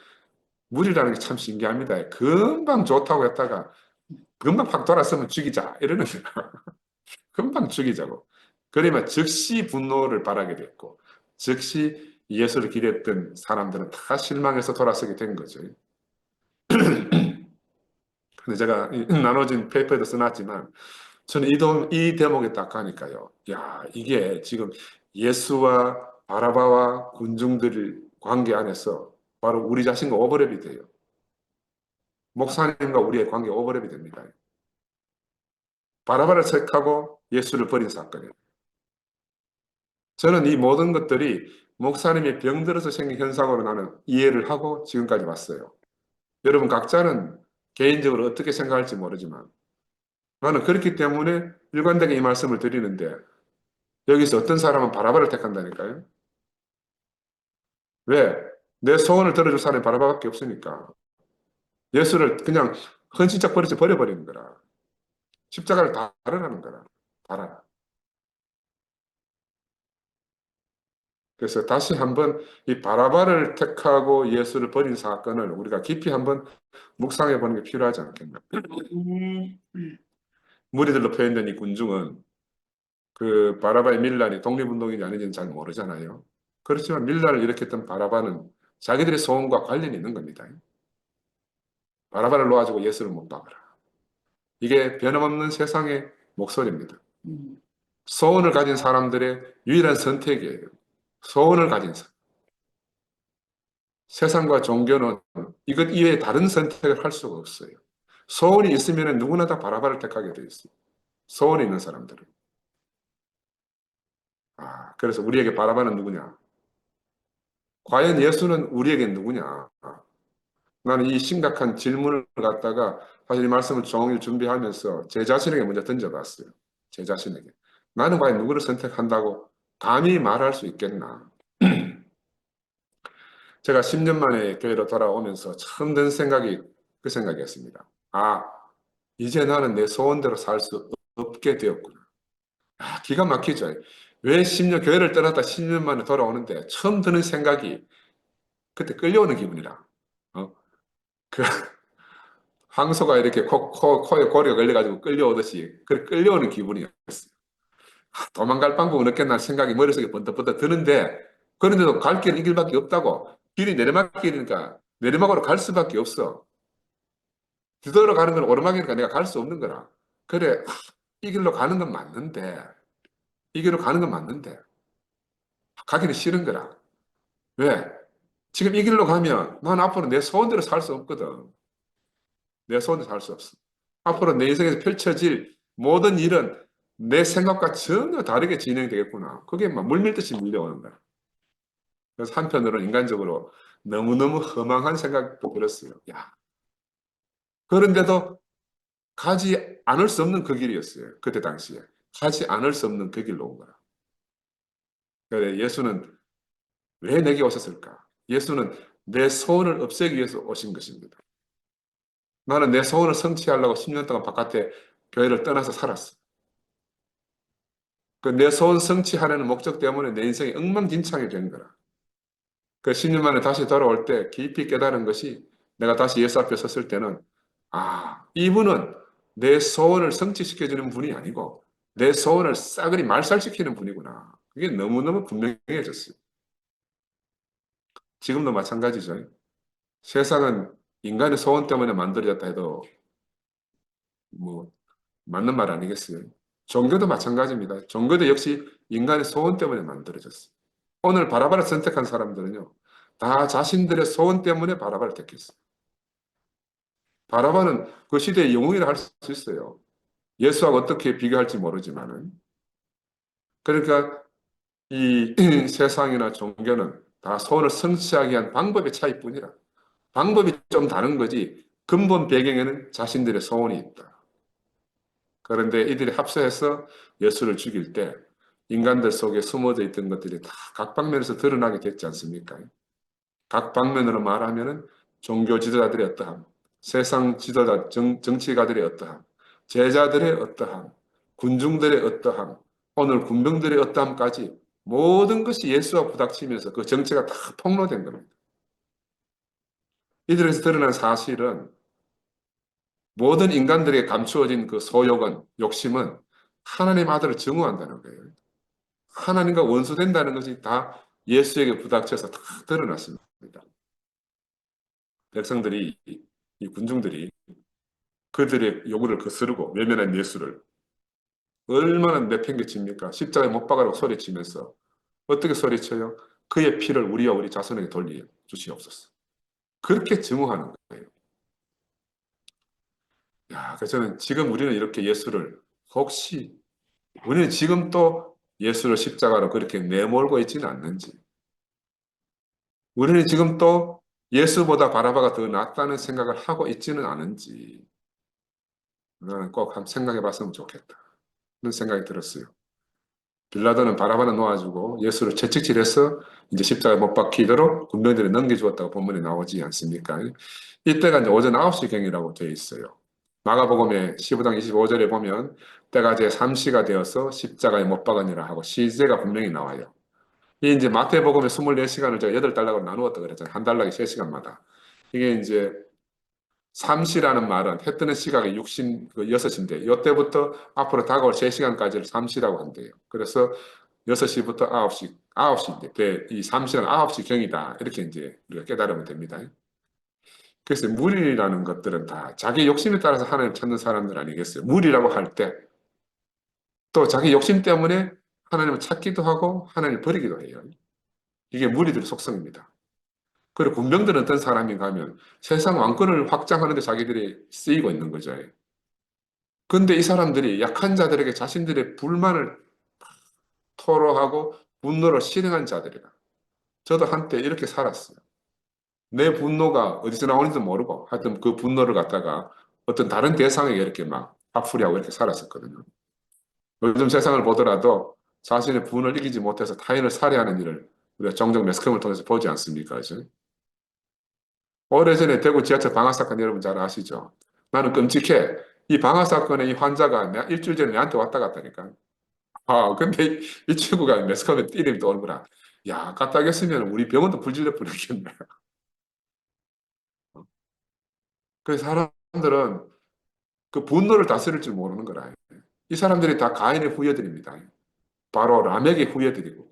무리라는 게 참 신기합니다. 금방 좋다고 했다가 금방 확 돌아서면 죽이자. 이러는 거야. 금방 죽이자고. 그러면 즉시 분노를 발하게 됐고, 즉시 예수를 기대했던 사람들은 다 실망해서 돌아서게 된 거죠. 근데 제가 나눠진 페이퍼에도 써놨지만, 저는 이 대목에 딱 가니까요. 야, 이게 지금 예수와 바라바와 군중들 관계 안에서 바로 우리 자신과 오버랩이 돼요. 목사님과 우리의 관계 오버랩이 됩니다. 바라바를 택하고 예수를 버린 사건이에요. 저는 이 모든 것들이 목사님이 병들어서 생긴 현상으로 나는 이해를 하고 지금까지 왔어요. 여러분 각자는 개인적으로 어떻게 생각할지 모르지만 나는 그렇기 때문에 일관되게 이 말씀을 드리는데 여기서 어떤 사람은 바라바를 택한다니까요. 왜? 내 소원을 들어줄 사람이 바라바밖에 없으니까. 예수를 그냥 헌신짝 버려버리는 거라. 십자가를 달으라는 거라. 달아라. 그래서 다시 한번 이 바라바를 택하고 예수를 버린 사건을 우리가 깊이 한번 묵상해 보는 게 필요하지 않겠나. 무리들로 표현된 이 군중은 그 바라바의 밀란이 독립운동인지 아닌지는 잘 모르잖아요. 그렇지만 밀란을 일으켰던 바라바는 자기들의 소원과 관련이 있는 겁니다. 바라바를 놓아주고 예수를 못 박아라. 이게 변함없는 세상의 목소리입니다. 소원을 가진 사람들의 유일한 선택이에요. 소원을 가진 사람. 세상과 종교는 이것 이외에 다른 선택을 할 수가 없어요. 소원이 있으면 누구나 다 바라바를 택하게 돼 있어요. 소원이 있는 사람들은. 그래서 우리에게 바라바는 누구냐? 과연 예수는 우리에게 누구냐? 나는 이 심각한 질문을 갖다가 사실 이 말씀을 종일 준비하면서 제 자신에게 먼저 던져봤어요. 제 자신에게. 나는 과연 누구를 선택한다고 감히 말할 수 있겠나? 제가 10년 만에 교회로 돌아오면서 처음 든 생각이 그 생각이었습니다. 이제 나는 내 소원대로 살 수 없게 되었구나. 기가 막히죠. 왜 10년, 교회를 떠났다 10년 만에 돌아오는데 처음 드는 생각이 그때 끌려오는 기분이라. 어? 그 황소가 이렇게 코에 고리가 걸려가지고 끌려오듯이 그 끌려오는 기분이었어요. 도망갈 방법은 없겠나 생각이 머릿속에 번뜩번뜩 드는데 그런데도 갈 길은 이 길밖에 없다고. 길이 내리막길이니까 내리막으로 갈 수밖에 없어. 뒤돌아 가는 건 오르막이니까 내가 갈 수 없는 거라. 그래, 이 길로 가는 건 맞는데 이 길로 가는 건 맞는데 가기는 싫은 거라. 왜? 지금 이 길로 가면 난 앞으로 내 소원대로 살 수 없거든. 내 소원대로 살 수 없어. 앞으로 내 인생에서 펼쳐질 모든 일은 내 생각과 전혀 다르게 진행되겠구나. 그게 막 물밀듯이 밀려오는 거야. 그래서 한편으로는 인간적으로 너무너무 허망한 생각도 들었어요. 야, 그런데도 가지 않을 수 없는 그 길이었어요. 그때 당시에. 가지 않을 수 없는 그 길로 온 거야. 그래, 예수는 왜 내게 오셨을까? 예수는 내 소원을 없애기 위해서 오신 것입니다. 나는 내 소원을 성취하려고 10년 동안 바깥에 교회를 떠나서 살았어. 그 내 소원 성취하려는 목적 때문에 내 인생이 엉망진창이 된 거라. 그 10년 만에 다시 돌아올 때 깊이 깨달은 것이 내가 다시 예수 앞에 섰을 때는 이분은 내 소원을 성취시켜주는 분이 아니고 내 소원을 싸그리 말살시키는 분이구나. 그게 너무너무 분명해졌어요. 지금도 마찬가지죠. 세상은 인간의 소원 때문에 만들어졌다 해도 뭐 맞는 말 아니겠어요? 종교도 마찬가지입니다. 종교도 역시 인간의 소원 때문에 만들어졌어요. 오늘 바라바를 선택한 사람들은요, 다 자신들의 소원 때문에 바라바를 택했어요. 바라바는 그 시대의 영웅이라 할 수 있어요. 예수하고 어떻게 비교할지 모르지만은. 그러니까 이 세상이나 종교는 다 소원을 성취하기 위한 방법의 차이뿐이라. 방법이 좀 다른 거지 근본 배경에는 자신들의 소원이 있다. 그런데 이들이 합세해서 예수를 죽일 때 인간들 속에 숨어져 있던 것들이 다 각 방면에서 드러나게 됐지 않습니까? 각 방면으로 말하면은 종교 지도자들의 어떠함, 세상 지도자, 정치가들의 어떠함, 제자들의 어떠함, 군중들의 어떠함, 오늘 군병들의 어떠함까지 모든 것이 예수와 부닥치면서 그 정체가 다 폭로된 겁니다. 이들에서 드러난 사실은 모든 인간들에게 감추어진 그 소욕은, 욕심은 하나님 아들을 증오한다는 거예요. 하나님과 원수된다는 것이 다 예수에게 부닥쳐서 다 드러났습니다. 백성들이, 이 군중들이 그들의 요구를 거스르고 외면한 예수를 얼마나 내팽개칩니까? 십자가에 못 박아라고 소리치면서 어떻게 소리쳐요? 그의 피를 우리와 우리 자손에게 돌려 주시옵소서. 그렇게 증오하는 거예요. 야, 그래서 저는 지금 우리는 이렇게 예수를 혹시 우리는 지금 또 예수를 십자가로 그렇게 내몰고 있지는 않는지, 우리는 지금 또 예수보다 바라바가 더 낫다는 생각을 하고 있지는 않은지, 나는 꼭 한번 생각해 봤으면 좋겠다. 그런 생각이 들었어요. 빌라도는 바라바를 놓아주고 예수를 채찍질해서 이제 십자가에 못 박히도록 군병들이 넘겨주었다고 본문에 나오지 않습니까? 이때가 이제 오전 9시경이라고 되어 있어요. 마가복음의 15장 25절에 보면 때가 제 3시가 되어서 십자가에 못 박으니라 하고 시제가 분명히 나와요. 이 이제 마태복음의 24시간을 제가 8달락으로 나누었다 그랬잖아요. 한 달락이 3시간마다. 이게 이제 삼시라는 말은 해 뜨는 시각이 6시인데 이때부터 앞으로 다가올 3시간까지를 삼시라고 한대요. 그래서 6시부터 9시, 9시인데 이 삼시는 9시 경이다. 이렇게 이제 우리가 깨달으면 됩니다. 그래서 무리라는 것들은 다 자기 욕심에 따라서 하나님 찾는 사람들 아니겠어요? 무리라고 할 때 또 자기 욕심 때문에 하나님을 찾기도 하고 하나님을 버리기도 해요. 이게 무리들의 속성입니다. 그리고 군병들은 어떤 사람인가 하면 세상 왕권을 확장하는 데 자기들이 쓰이고 있는 거죠. 근데 이 사람들이 약한 자들에게 자신들의 불만을 토로하고 분노를 실행한 자들이라. 저도 한때 이렇게 살았어요. 내 분노가 어디서 나오는지도 모르고 하여튼 그 분노를 갖다가 어떤 다른 대상에게 이렇게 막 화풀이하고 이렇게 살았었거든요. 요즘 세상을 보더라도 자신의 분을 이기지 못해서 타인을 살해하는 일을 우리가 종종 매스컴을 통해서 보지 않습니까? 그죠? 오래전에 대구 지하철 방화 사건 여러분 잘 아시죠? 나는 끔찍해. 이 방화 사건의 이 환자가 일주일 전에 내한테 왔다 갔다니까. 아, 근데 이 친구가 매스컴에 이름이 떠오르구나. 야, 까딱했으면 우리 병원도 불질러 버렸겠네. 그 사람들은 그 분노를 다스릴 줄 모르는 거라. 이 사람들이 다 가인의 후예들입니다. 바로 라멕의 후예들이고.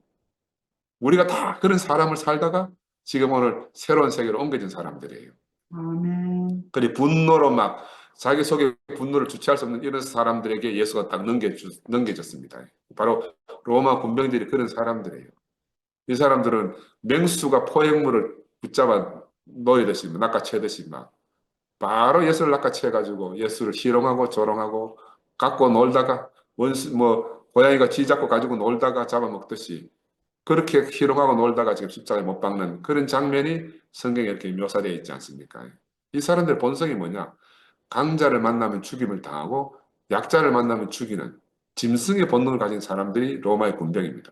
우리가 다 그런 사람을 살다가 지금 오늘 새로운 세계로 옮겨진 사람들이에요. 아멘. 그리 분노로 막 자기 속에 분노를 주체할 수 없는 이런 사람들에게 예수가 딱 넘겨졌습니다. 바로 로마 군병들이 그런 사람들이에요. 이 사람들은 맹수가 포획물을 붙잡아 놓이듯이 낚아채듯이 막 바로 예수를 낚아채가지고 예수를 희롱하고 조롱하고 갖고 놀다가 원수 뭐 고양이가 쥐 잡고 가지고 놀다가 잡아먹듯이 그렇게 희롱하고 놀다가 지금 십자가에 못 박는 그런 장면이 성경에 이렇게 묘사되어 있지 않습니까? 이 사람들의 본성이 뭐냐? 강자를 만나면 죽임을 당하고 약자를 만나면 죽이는 짐승의 본능을 가진 사람들이 로마의 군병입니다.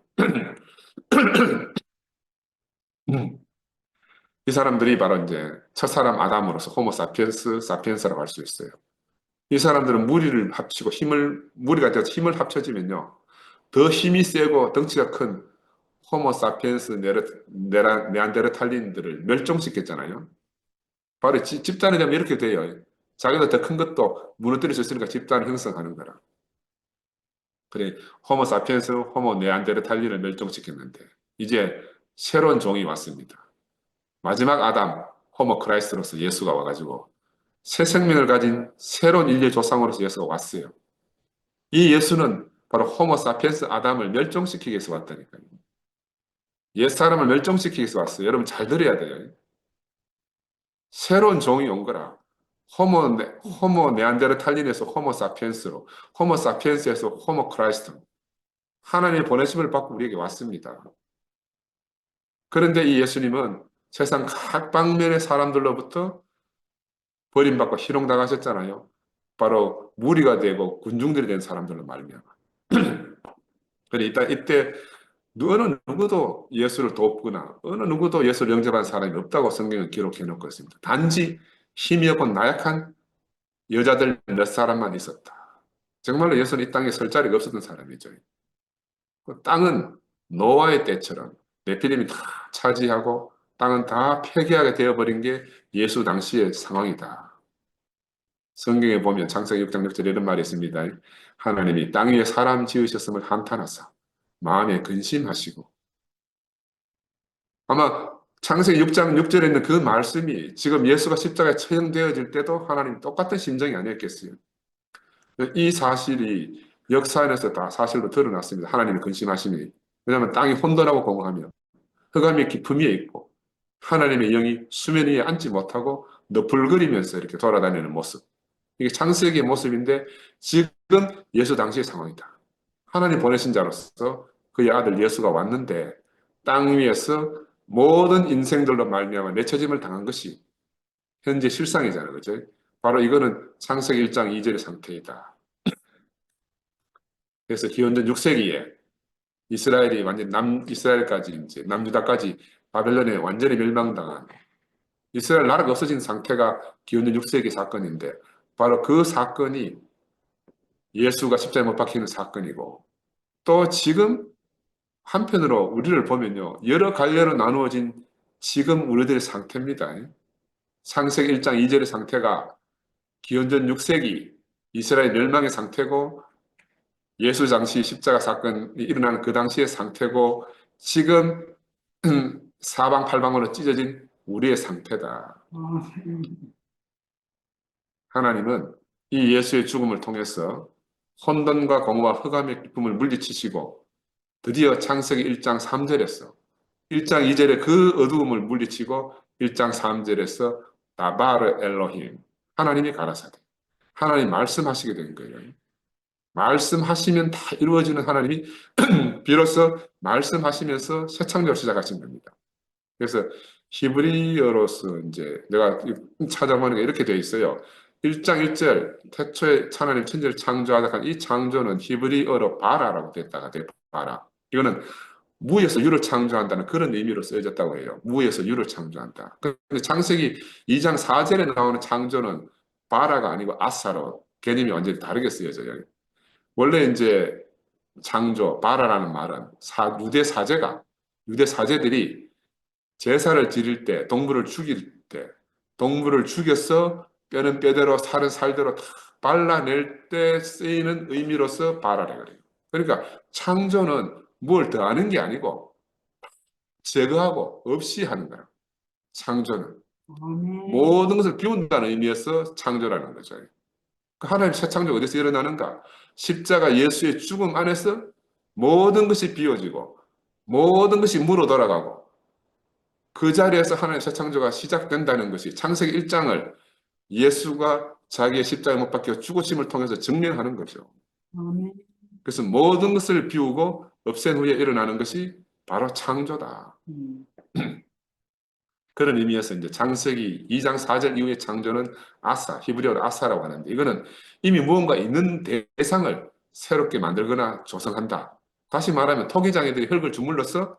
이 사람들이 바로 이제 첫사람 아담으로서 호모 사피엔스라고 할 수 있어요. 이 사람들은 무리를 합치고 무리가 되어서 힘을 합쳐지면요. 더 힘이 세고 덩치가 큰 호모 사피엔스 네안데르탈린들을 멸종시켰잖아요. 바로 집단이 되면 이렇게 돼요. 자기가 더 큰 것도 무너뜨릴 수 있으니까 집단을 형성하는 거라. 그래, 호모 사피엔스, 호모 네안데르탈린을 멸종시켰는데 이제 새로운 종이 왔습니다. 마지막 아담, 호모 크라이스트로서 예수가 와가지고 새 생명을 가진 새로운 인류의 조상으로서 예수가 왔어요. 이 예수는 바로 호모 사피엔스 아담을 멸종시키기 위해서 왔다니까요. 옛 사람을 멸종시키기 위해서 왔어요. 여러분 잘 들어야 돼요. 새로운 종이 온 거라. 호모 네안데르탈린에서 호모 사피엔스로, 호모 사피엔스에서 호모 크라이스트. 하나님의 보내심을 받고 우리에게 왔습니다. 그런데 이 예수님은 세상 각 방면의 사람들로부터 버림받고 희롱당하셨잖아요. 바로 무리가 되고 군중들이 된 사람들로 말미암아. 그래 이때 어느 누구도 예수를 돕거나 어느 누구도 예수를 영접한 사람이 없다고 성경은 기록해 놓고 있습니다. 단지 힘이 없고 나약한 여자들 몇 사람만 있었다. 정말로 예수는 이 땅에 설 자리가 없었던 사람이죠. 그 땅은 노아의 때처럼 네피림이 다 차지하고 땅은 다 폐기하게 되어버린 게 예수 당시의 상황이다. 성경에 보면 창세기 6장 6절에 이런 말이 있습니다. 하나님이 땅 위에 사람 지으셨음을 한탄하사 마음에 근심하시고, 아마 창세기 6장 6절에 있는 그 말씀이 지금 예수가 십자가에 처형되어질 때도 하나님 똑같은 심정이 아니었겠어요. 이 사실이 역사 안에서 다 사실로 드러났습니다. 하나님의 근심하심이. 왜냐하면 땅이 혼돈하고 공허하며 흑암의 깊음 위에 있고 하나님의 영이 수면 위에 앉지 못하고 너풀거리면서 이렇게 돌아다니는 모습. 이게 창세기의 모습인데 지금 예수 당시의 상황이다. 하나님 보내신 자로서 그의 아들 예수가 왔는데 땅 위에서 모든 인생들로 말미암아 내쳐짐을 당한 것이 현재 실상이잖아요. 그죠? 바로 이거는 창세기 1장 2절의 상태이다. 그래서 기원전 6세기에 이스라엘이 완전 남이스라엘까지 이제 남유다까지 바벨론에 완전히 멸망당한 이스라엘 나라가 없어진 상태가 기원전 6세기 사건인데 바로 그 사건이 예수가 십자가에 못 박히는 사건이고 또 지금 한편으로 우리를 보면요. 여러 갈래로 나누어진 지금 우리들의 상태입니다. 창세기 1장 2절의 상태가 기원전 6세기 이스라엘 멸망의 상태고 예수 당시 십자가 사건이 일어나는 그 당시의 상태고 지금 사방팔방으로 찢어진 우리의 상태다. 하나님은 이 예수의 죽음을 통해서 혼돈과 공허와 흑암의 기쁨을 물리치시고 드디어 창세기 1장 3절에서 1장 2절에 그 어두움을 물리치고 1장 3절에서 나바르 엘로힘 하나님이 가라사대 하나님 말씀하시게 된 거예요. 말씀하시면 다 이루어지는 하나님이 비로소 말씀하시면서 새 창조를 시작하신 겁니다. 그래서 히브리어로서 이제 내가 찾아보는 게 이렇게 되어 있어요. 1장 1절 태초에 하나님 천지를 창조하다 이 창조는 히브리어로 바라라고 됐다가 돼 바라. 이거는 무에서 유를 창조한다는 그런 의미로 쓰여졌다고 해요. 무에서 유를 창조한다. 근데 창세기 2장 4절에 나오는 창조는 바라가 아니고 아사로 개념이 완전히 다르게 쓰여져요. 원래 이제 창조, 바라라는 말은 유대 사제들이 제사를 드릴 때, 동물을 죽일 때, 동물을 죽여서 뼈는 뼈대로, 살은 살대로 다 발라낼 때 쓰이는 의미로서 바라라 그래요. 그러니까 창조는 뭘 더하는 게 아니고 제거하고 없이 하는 거야. 창조는. 모든 것을 비운다는 의미에서 창조라는 거죠. 하나님 새 창조가 어디서 일어나는가? 십자가 예수의 죽음 안에서 모든 것이 비워지고 모든 것이 무로 돌아가고 그 자리에서 하나님의 새 창조가 시작된다는 것이 창세기 1장을 예수가 자기의 십자가에 못 박혀 죽으심을 통해서 증명하는 거죠. 그래서 모든 것을 비우고 없앤 후에 일어나는 것이 바로 창조다. 그런 의미에서 이제 창세기 2장 4절 이후의 창조는 아사, 히브리어로 아사라고 하는데 이거는 이미 무언가 있는 대상을 새롭게 만들거나 조성한다. 다시 말하면 토기장애들이 흙을 주물러서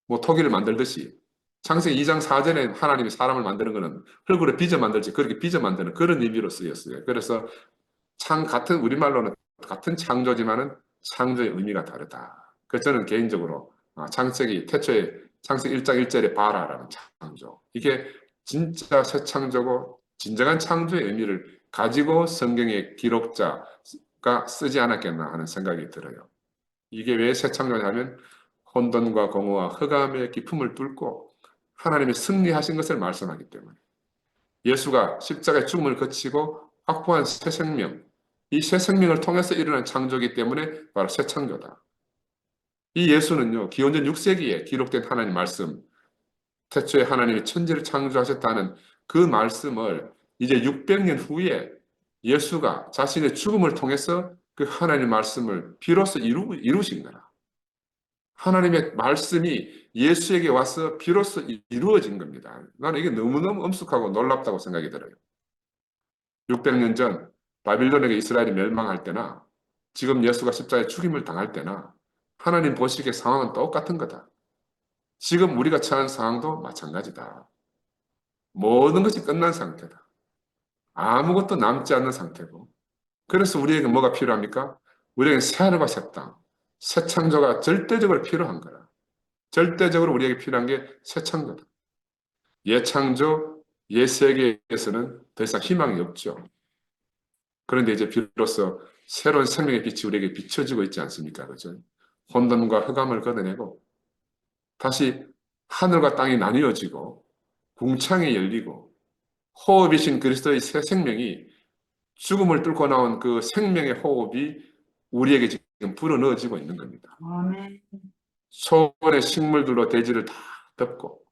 뭐 토기를 만들듯이 창세기 2장 4절에 하나님이 사람을 만드는 것은 흙으로 빚어 만들지 그렇게 빚어 만드는 그런 의미로 쓰였어요. 그래서 같은 우리말로는 같은 창조지만은 창조의 의미가 다르다. 그래서 저는 개인적으로 창세기 태초에 창세기 1장 1절에 바라라는 창조. 이게 진짜 새 창조고 진정한 창조의 의미를 가지고 성경의 기록자가 쓰지 않았겠나 하는 생각이 들어요. 이게 왜 새 창조냐면 혼돈과 공허와 흑암의 깊음을 뚫고 하나님이 승리하신 것을 말씀하기 때문에 예수가 십자가의 죽음을 거치고 확보한 새 생명, 이 새 생명을 통해서 일어난 창조이기 때문에 바로 새 창조다. 이 예수는요, 기원전 6세기에 기록된 하나님 말씀, 태초에 하나님이 천지를 창조하셨다는 그 말씀을 이제 600년 후에 예수가 자신의 죽음을 통해서 그 하나님 말씀을 비로소 이루신 거라. 하나님의 말씀이 예수에게 와서 비로소 이루어진 겁니다. 나는 이게 너무너무 엄숙하고 놀랍다고 생각이 들어요. 600년 전 바빌론에게 이스라엘이 멸망할 때나 지금 예수가 십자가에 죽임을 당할 때나 하나님 보시기에 상황은 똑같은 거다. 지금 우리가 처한 상황도 마찬가지다. 모든 것이 끝난 상태다. 아무것도 남지 않는 상태고. 그래서 우리에게 뭐가 필요합니까? 우리에게 새 하늘과 새 땅, 새 창조가 절대적으로 필요한 거라. 절대적으로 우리에게 필요한 게 새 창조다. 옛 창조, 옛 세계에서는 더 이상 희망이 없죠. 그런데 이제 비로소 새로운 생명의 빛이 우리에게 비춰지고 있지 않습니까? 그죠? 혼돈과 흑암을 걷어내고 다시 하늘과 땅이 나뉘어지고 궁창이 열리고 호흡이신 그리스도의 새 생명이 죽음을 뚫고 나온 그 생명의 호흡이 우리에게 지금 불어넣어지고 있는 겁니다. 아멘. 소원의 식물들로 대지를 다 덮고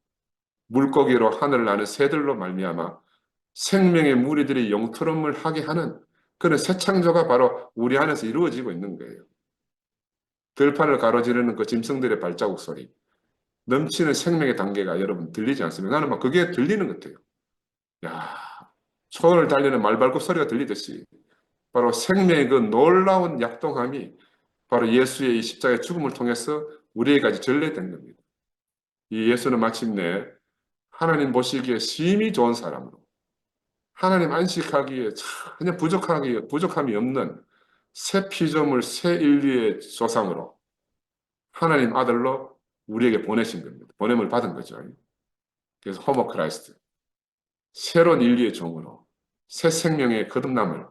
물고기로 하늘을 나는 새들로 말미암아 생명의 무리들이 영토름을 하게 하는 그런 새 창조가 바로 우리 안에서 이루어지고 있는 거예요. 들판을 가로지르는 그 짐승들의 발자국 소리, 넘치는 생명의 단계가 여러분 들리지 않습니까? 나는 막 그게 들리는 것 같아요. 야, 초원을 달리는 말발굽 소리가 들리듯이 바로 생명의 그 놀라운 약동함이 바로 예수의 이 십자가의 죽음을 통해서 우리에게까지 전래된 겁니다. 이 예수는 마침내 하나님 보시기에 심히 좋은 사람으로 하나님 안식하기에 전혀 부족함이 없는 새 피조물, 새 인류의 조상으로 하나님 아들로 우리에게 보내신 겁니다. 보냄을 받은 거죠. 그래서 호모 크라이스트, 새로운 인류의 종으로 새 생명의 거듭남을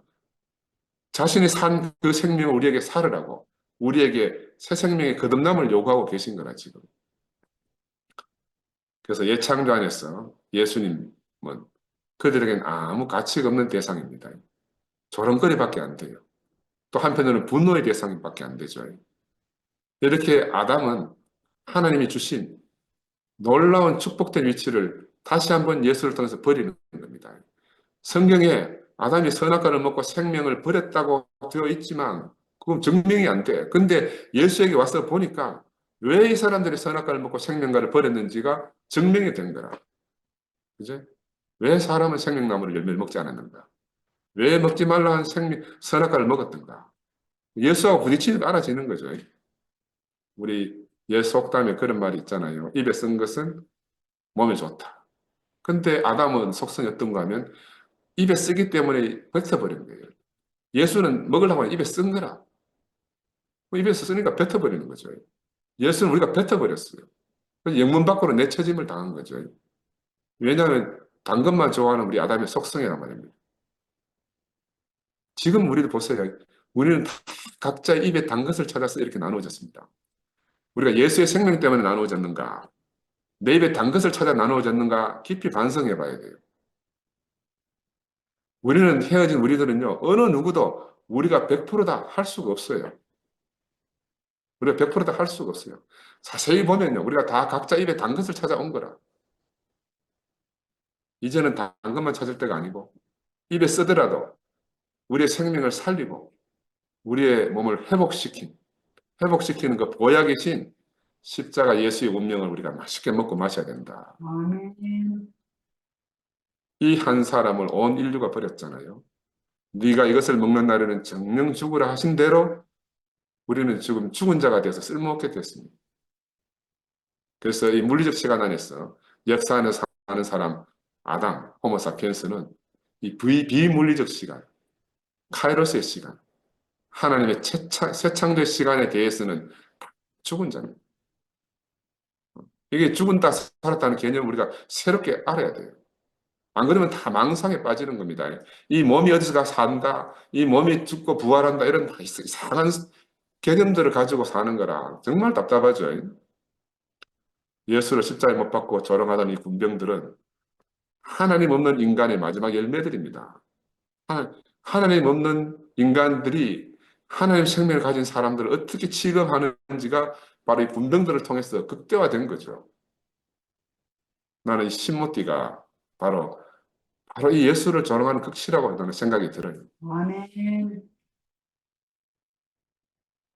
자신이 산 그 생명을 우리에게 살으라고 우리에게 새 생명의 거듭남을 요구하고 계신 거라 지금. 그래서 옛 창조 안에서 예수님은 그들에게는 아무 가치가 없는 대상입니다. 조롱거리밖에 안 돼요. 또 한편으로는 분노의 대상밖에 안 되죠. 이렇게 아담은 하나님이 주신 놀라운 축복된 위치를 다시 한번 예수를 통해서 버리는 겁니다. 성경에 아담이 선악과를 먹고 생명을 버렸다고 되어 있지만 그건 증명이 안 돼. 근데 예수에게 와서 보니까 왜 이 사람들이 선악과를 먹고 생명과를 버렸는지가 증명이 된 거라. 그죠? 왜 사람은 생명나무를 열매를 먹지 않았는가? 왜 먹지 말라 한 선악과를 먹었던가? 예수하고 부딪히니까 알아지는 거죠. 우리 옛 속담에 그런 말이 있잖아요. 입에 쓴 것은 몸에 좋다. 근데 아담은 속성이 어떤가 하면 입에 쓰기 때문에 뱉어버린 거예요. 예수는 먹으려고 하면 입에 쓴 거라. 입에서 쓰니까 뱉어버리는 거죠. 예수는 우리가 뱉어버렸어요. 그래서 영문 밖으로 내쳐짐을 당한 거죠. 왜냐하면 단 것만 좋아하는 우리 아담의 속성이란 말입니다. 지금 우리도 보세요. 우리는 다 각자 입에 단 것을 찾아서 이렇게 나누어졌습니다. 우리가 예수의 생명 때문에 나누어졌는가? 내 입에 단 것을 찾아 나누어졌는가? 깊이 반성해 봐야 돼요. 우리는 헤어진 우리들은요, 어느 누구도 우리가 100%다 할 수가 없어요. 우리가 100%다 할 수가 없어요. 자세히 보면요, 우리가 다 각자 입에 단 것을 찾아온 거라. 이제는 단 것만 찾을 때가 아니고, 입에 쓰더라도 우리의 생명을 살리고, 우리의 몸을 회복시키는 그 보약이신 십자가 예수의 운명을 우리가 맛있게 먹고 마셔야 된다. 아멘. 이 한 사람을 온 인류가 버렸잖아요. 네가 이것을 먹는 날에는 정령 죽으라 하신 대로 우리는 지금 죽은 자가 되어서 쓸모없게 됐습니다. 그래서 이 물리적 시간 안에서 역사 안에 사는 사람 아담, 호모사피엔스는 이 비물리적 시간, 카이로스의 시간, 하나님의 새 창조의 시간에 대해서는 죽은 자입니다. 이게 죽은다 살았다는 개념을 우리가 새롭게 알아야 돼요. 안 그러면 다 망상에 빠지는 겁니다. 이 몸이 어디서 산다, 이 몸이 죽고 부활한다 이런 이상한 개념들을 가지고 사는 거라 정말 답답하죠. 예수를 십자가에 못 박고 조롱하던 이 군병들은 하나님 없는 인간의 마지막 열매들입니다. 하나님 없는 인간들이 하나님 생명을 가진 사람들을 어떻게 취급하는지가 바로 이 군병들을 통해서 극대화된 거죠. 나는 이 신모띠가 바로 이 예수를 조롱하는 극치라고 저는 생각이 들어요. 아멘.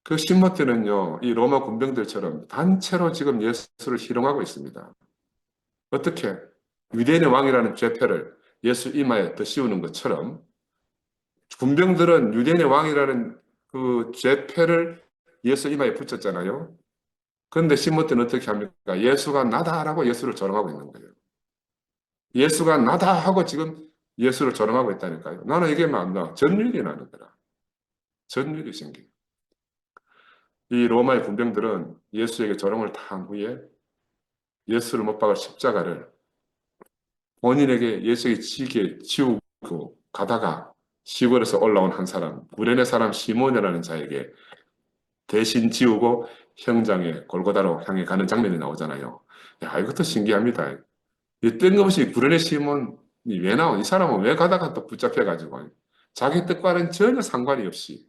그 신모띠는요, 이 로마 군병들처럼 단체로 지금 예수를 희롱하고 있습니다. 어떻게? 유대인의 왕이라는 죄패를 예수 이마에 더 씌우는 것처럼 군병들은 유대인의 왕이라는 그 죄패를 예수 이마에 붙였잖아요. 그런데 신모띠는 어떻게 합니까? 예수가 나다라고 예수를 조롱하고 있는 거예요. 예수가 나다 하고 지금 예수를 조롱하고 있다니까요. 나는 이게 맞나? 전율이 나는 거라. 전율이 생겨. 이 로마의 군병들은 예수에게 조롱을 당한 후에 예수를 못 박을 십자가를 본인에게 예수에게 지우고 가다가 시골에서 올라온 한 사람, 구레네 사람 시몬이라는 자에게 대신 지우고 형장에 골고다로 향해 가는 장면이 나오잖아요. 야, 이것도 신기합니다. 이 뜬금없이 구레네 시몬이 왜 나온? 이 사람은 왜 가다가 또 붙잡혀가지고 자기 뜻과는 전혀 상관이 없이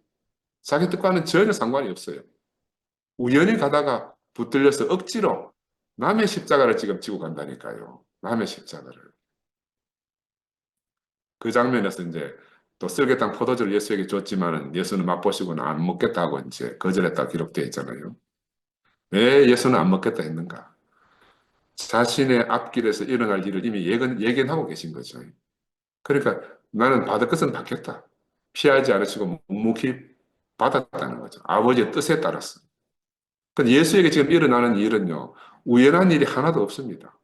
자기 뜻과는 전혀 상관이 없어요. 우연히 가다가 붙들려서 억지로 남의 십자가를 지금 지고 간다니까요. 남의 십자가를. 그 장면에서 이제 또 쓸개땅 포도주를 예수에게 줬지만은 예수는 맛보시고는 안 먹겠다고 이제 거절했다고 기록되어 있잖아요. 왜 예수는 안 먹겠다 했는가? 자신의 앞길에서 일어날 일을 이미 예견하고 계신 거죠. 그러니까 나는 받을 것은 받겠다. 피하지 않으시고 묵묵히 받았다는 거죠. 아버지의 뜻에 따라서. 근데 예수에게 지금 일어나는 일은요, 우연한 일이 하나도 없습니다.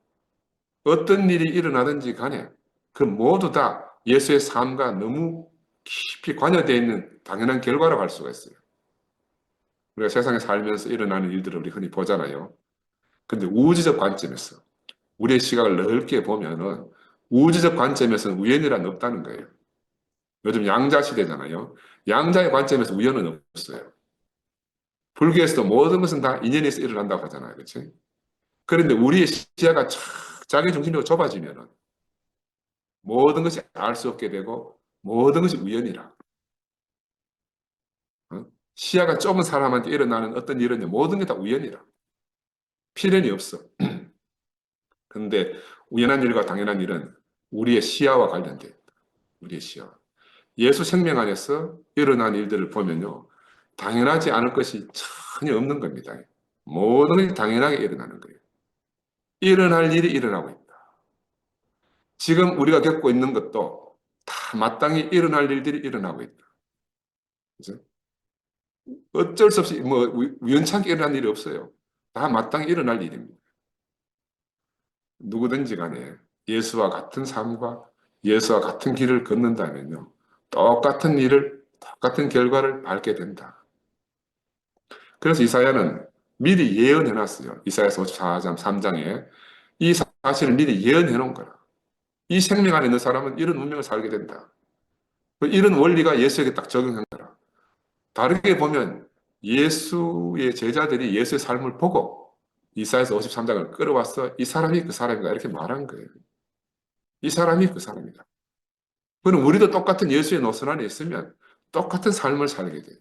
어떤 일이 일어나든지 간에 그 모두 다 예수의 삶과 너무 깊이 관여되어 있는 당연한 결과라고 할 수가 있어요. 우리가 세상에 살면서 일어나는 일들을 우리 흔히 보잖아요. 근데 우주적 관점에서 우리의 시각을 넓게 보면은 우주적 관점에서는 우연이란 없다는 거예요. 요즘 양자 시대잖아요. 양자의 관점에서 우연은 없어요. 불교에서도 모든 것은 다 인연에서 일어난다고 하잖아요. 그렇지? 그런데 우리의 시야가 자기 중심으로 좁아지면은 모든 것이 알 수 없게 되고 모든 것이 우연이라. 어? 시야가 좁은 사람한테 일어나는 어떤 일은 모든 게 다 우연이라. 필연이 없어. 그런데 우연한 일과 당연한 일은 우리의 시야와 관련돼 있다. 우리의 시야. 예수 생명 안에서 일어난 일들을 보면요. 당연하지 않을 것이 전혀 없는 겁니다. 모든 것이 당연하게 일어나는 거예요. 일어날 일이 일어나고 있다. 지금 우리가 겪고 있는 것도 다 마땅히 일어날 일들이 일어나고 있다. 그죠? 어쩔 수 없이 뭐 우연찮게 일어난 일이 없어요. 다 마땅히 일어날 일입니다. 누구든지 간에 예수와 같은 삶과 예수와 같은 길을 걷는다면요. 똑같은 결과를 밟게 된다. 그래서 이사야는 미리 예언해 놨어요. 이사야서 54장 3장에 이 사실을 미리 예언해 놓은 거라. 이 생명 안에 있는 사람은 이런 운명을 살게 된다. 이런 원리가 예수에게 딱 적용한 거라. 다르게 보면 예수의 제자들이 예수의 삶을 보고 이사야서 53장을 끌어와서 이 사람이 그 사람이다 이렇게 말한 거예요. 이 사람이 그 사람이다. 그럼 우리도 똑같은 예수의 노선 안에 있으면 똑같은 삶을 살게 돼요.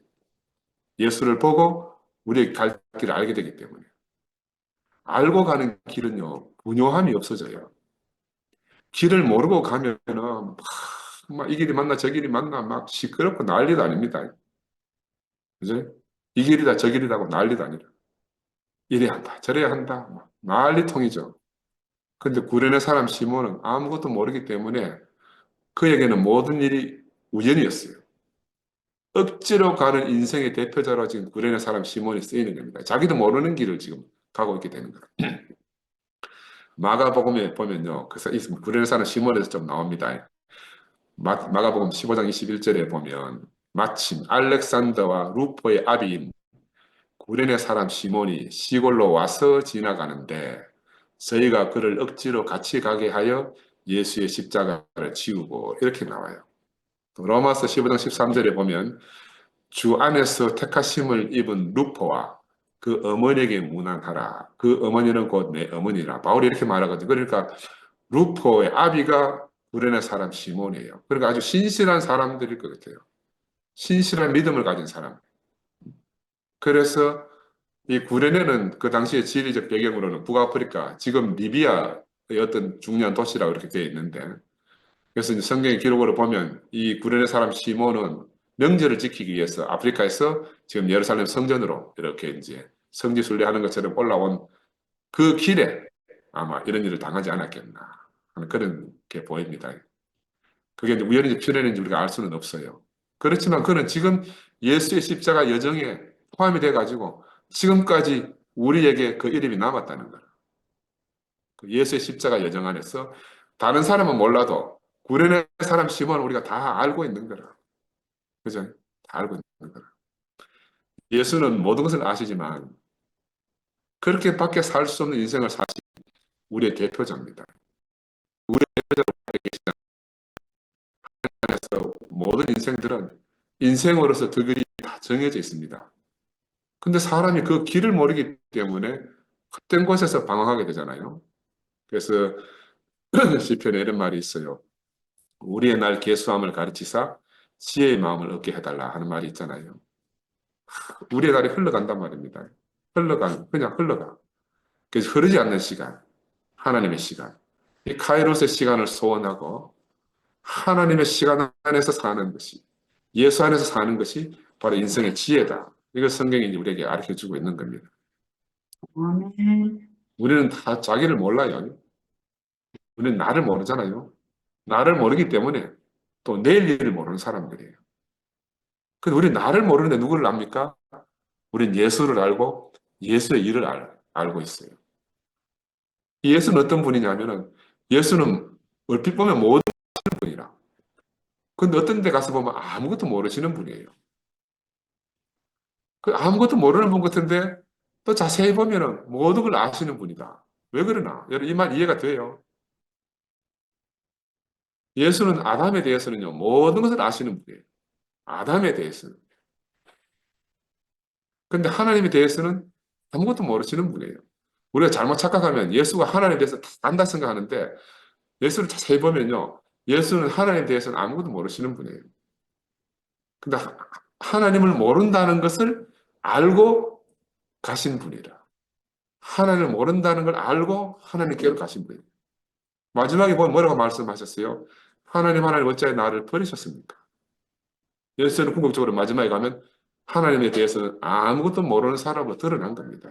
예수를 보고 우리의 갈 길을 알게 되기 때문에. 알고 가는 길은요, 분요함이 없어져요. 길을 모르고 가면은 막 이 길이 맞나 저 길이 맞나 막 시끄럽고 난리도 아닙니다. 그죠? 이 길이다 저 길이라고 난리도 아니라. 이래야 한다 저래야 한다 막 난리통이죠. 근데 구련의 사람 시몬은 아무것도 모르기 때문에 그에게는 모든 일이 우연이었어요. 억지로 가는 인생의 대표자로 지금 구련의 사람 시몬이 쓰이는 겁니다. 자기도 모르는 길을 지금 가고 있게 되는 거예요. 마가복음에 보면요. 그래서 이 구련의 사람 시몬에서 좀 나옵니다. 마가복음 15장 21절에 보면 마침 알렉산더와 루포의 아비인 구레네 사람 시몬이 시골로 와서 지나가는데 저희가 그를 억지로 같이 가게 하여 예수의 십자가를 지우고 이렇게 나와요. 로마서 15장 13절에 보면 주 안에서 택하심을 입은 루포와 그 어머니에게 문안하라. 그 어머니는 곧 내 어머니라. 바울이 이렇게 말하거든요. 그러니까 루포의 아비가 구레네 사람 시몬이에요. 그러니까 아주 신실한 사람들일 것 같아요. 신실한 믿음을 가진 사람. 그래서 이 구레네는 그 당시의 지리적 배경으로는 북아프리카, 지금 리비아의 어떤 중요한 도시라고 이렇게 되어 있는데, 그래서 이제 성경의 기록으로 보면 이 구레네 사람 시몬은 명절을 지키기 위해서 아프리카에서 지금 예루살렘 성전으로 이렇게 이제 성지 순례하는 것처럼 올라온 그 길에 아마 이런 일을 당하지 않았겠나 하는 그런 게 보입니다. 그게 이제 우연인지 필연인지 우리가 알 수는 없어요. 그렇지만 그는 지금 예수의 십자가 여정에 포함이 돼가지고 지금까지 우리에게 그 이름이 남았다는 거예요. 그 예수의 십자가 여정 안에서 다른 사람은 몰라도 구레네 사람 시몬은 우리가 다 알고 있는 거라. 그죠? 다 알고 있는 거라. 예수는 모든 것을 아시지만 그렇게밖에 살 수 없는 인생을 사신 우리의 대표자입니다. 우리의 대표자로 안에서 모든 인생들은 인생으로서 그 길이 다 정해져 있습니다. 근데 사람이 그 길을 모르기 때문에 헛된 곳에서 방황하게 되잖아요. 그래서 시편에 이런 말이 있어요. 우리의 날 계수함을 가르치사 지혜의 마음을 얻게 해달라 하는 말이 있잖아요. 우리의 날이 흘러간단 말입니다. 그냥 흘러가. 그래서 흐르지 않는 시간, 하나님의 시간. 이 카이로스의 시간을 소원하고 하나님의 시간 안에서 사는 것이, 예수 안에서 사는 것이 바로 인생의 지혜다. 이걸 성경이 우리에게 가르쳐 주고 있는 겁니다. 우리는 다 자기를 몰라요. 우리는 나를 모르잖아요. 나를 모르기 때문에 또 내일 일을 모르는 사람들이에요. 근데 우리 나를 모르는데 누구를 압니까? 우린 예수를 알고 예수의 일을 알고 있어요. 예수는 어떤 분이냐면은 예수는 얼핏 보면 모든 분이라. 근데 어떤 데 가서 보면 아무것도 모르시는 분이에요. 그 아무것도 모르는 분 같은데 또 자세히 보면은 모든 걸 아시는 분이다. 왜 그러나? 여러분 이 말 이해가 돼요. 예수는 아담에 대해서는요, 모든 것을 아시는 분이에요. 아담에 대해서는. 근데 하나님에 대해서는 아무것도 모르시는 분이에요. 우리가 잘못 착각하면 예수가 하나님에 대해서 다 안다 생각하는데 예수를 자세히 보면요. 예수는 하나님에 대해서는 아무것도 모르시는 분이에요. 근데 하나님을 모른다는 것을 알고 가신 분이라. 하나님을 모른다는 걸 알고 하나님께로 가신 분이에요. 마지막에 보면 뭐라고 말씀하셨어요? 하나님 어찌하여 나를 버리셨습니까? 예수는 궁극적으로 마지막에 가면 하나님에 대해서는 아무것도 모르는 사람으로 드러난 겁니다.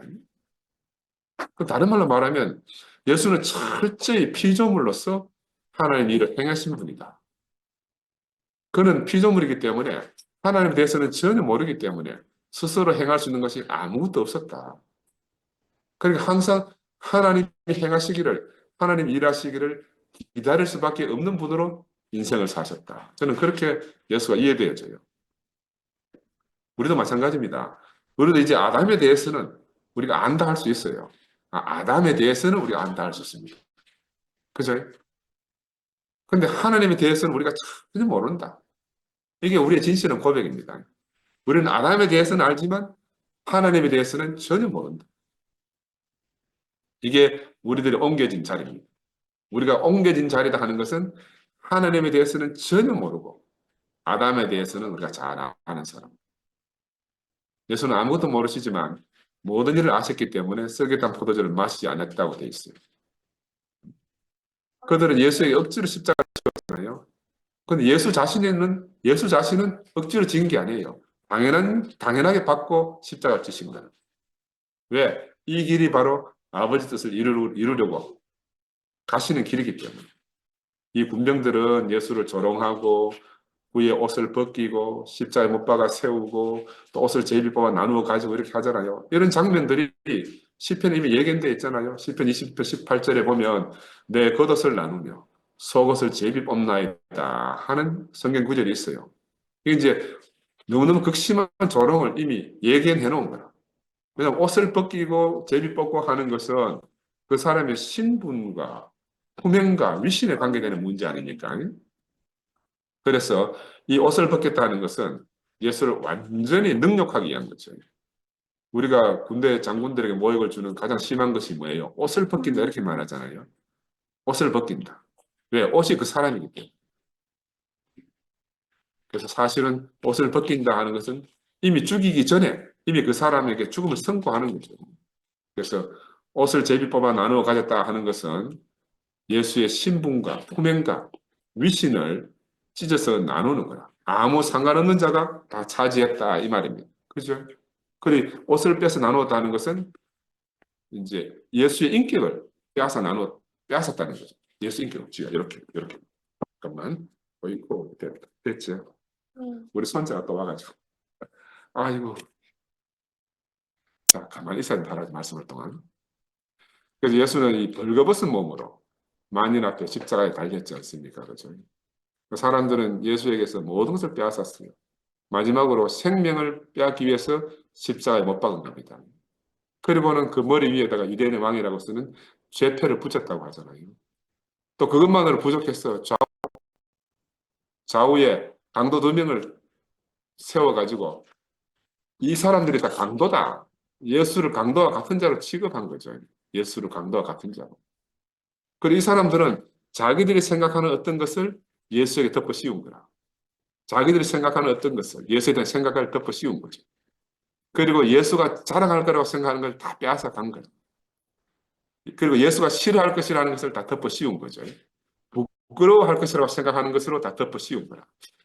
다른 말로 말하면 예수는 철저히 피조물로서 하나님 일을 행하신 분이다. 그는 피조물이기 때문에 하나님에 대해서는 전혀 모르기 때문에 스스로 행할 수 있는 것이 아무것도 없었다. 그러니까 항상 하나님이 행하시기를, 하나님 일하시기를 기다릴 수밖에 없는 분으로 인생을 사셨다. 저는 그렇게 예수가 이해되어져요. 우리도 마찬가지입니다. 우리도 이제 아담에 대해서는 우리가 안다 할 수 있어요. 아담에 대해서는 우리가 안다 할 수 있습니다. 그죠? 근데 하나님에 대해서는 우리가 전혀 모른다. 이게 우리의 진실한 고백입니다. 우리는 아담에 대해서는 알지만 하나님에 대해서는 전혀 모른다. 이게 우리들이 옮겨진 자리입니다. 우리가 옮겨진 자리다 하는 것은 하나님에 대해서는 전혀 모르고 아담에 대해서는 우리가 잘 아는 사람. 예수는 아무것도 모르시지만 모든 일을 아셨기 때문에 썩게 단 포도주를 마시지 않았다고 되어 있어요. 그들은 예수에게 억지로 십자가를 지었잖아요. 근데 예수 자신은 억지로 지은 게 아니에요. 당연하게 받고 십자가를 지신 거예요. 왜? 이 길이 바로 아버지 뜻을 이루려고 가시는 길이기 때문에. 이 군병들은 예수를 조롱하고 위에 옷을 벗기고 십자가에 못 박아 세우고 또 옷을 제비 뽑아 나누어 가지고 이렇게 하잖아요. 이런 장면들이 시편에 이미 예견되어 있잖아요. 시편 20편 18절에 보면 내 겉옷을 나누며 속옷을 제비 뽑나이다 하는 성경 구절이 있어요. 이게 이제 너무너무 극심한 조롱을 이미 예견해 놓은 거라. 왜냐하면 옷을 벗기고 제비 뽑고 하는 것은 그 사람의 신분과 후명과 위신에 관계되는 문제 아닙니까? 그래서 이 옷을 벗겠다는 것은 예수를 완전히 능욕하기 위한 거죠. 우리가 군대 장군들에게 모욕을 주는 가장 심한 것이 뭐예요? 옷을 벗긴다 이렇게 말하잖아요. 옷을 벗긴다. 왜? 옷이 그 사람이기 때문에. 그래서 사실은 옷을 벗긴다 하는 것은 이미 죽이기 전에 이미 그 사람에게 죽음을 선고하는 거죠. 그래서 옷을 제비 뽑아 나누어 가졌다 하는 것은 예수의 신분과 품행과 위신을 찢어서 나누는 거야. 아무 상관없는 자가 다 차지했다 이 말입니다. 그죠? 그리 옷을 빼서 나누었다는 것은 이제 예수의 인격을 빼앗았다는 거죠. 예수 인격을 쥐가 이렇게 잠깐만 보이고 됐죠. 우리 손자가 또 와가지고 아이고 자 가만히 있어야 된다 말씀을 동안. 그래서 예수는 이 벌거벗은 몸으로 만인 앞에 십자가에 달렸지 않습니까? 그죠? 사람들은 예수에게서 모든 것을 빼앗았어요. 마지막으로 생명을 빼앗기 위해서 십자가에 못 박은 겁니다. 그리고는 그 머리 위에다가 유대인의 왕이라고 쓰는 죄표를 붙였다고 하잖아요. 또 그것만으로 부족해서 좌우에 강도 2명을 세워가지고 이 사람들이 다 강도다. 예수를 강도와 같은 자로 취급한 거죠. 예수를 강도와 같은 자로. 그리고 이 사람들은 자기들이 생각하는 어떤 것을 예수에게 덮어 씌운 거라. 자기들이 생각하는 어떤 것을 예수에 대한 생각을 덮어 씌운 거죠. 그리고 예수가 자랑할 거라고 생각하는 걸 다 빼앗아 간 거예요. 그리고 예수가 싫어할 것이라는 것을 다 덮어 씌운 거죠. 부끄러워할 것이라고 생각하는 것으로 다 덮어 씌운 거라.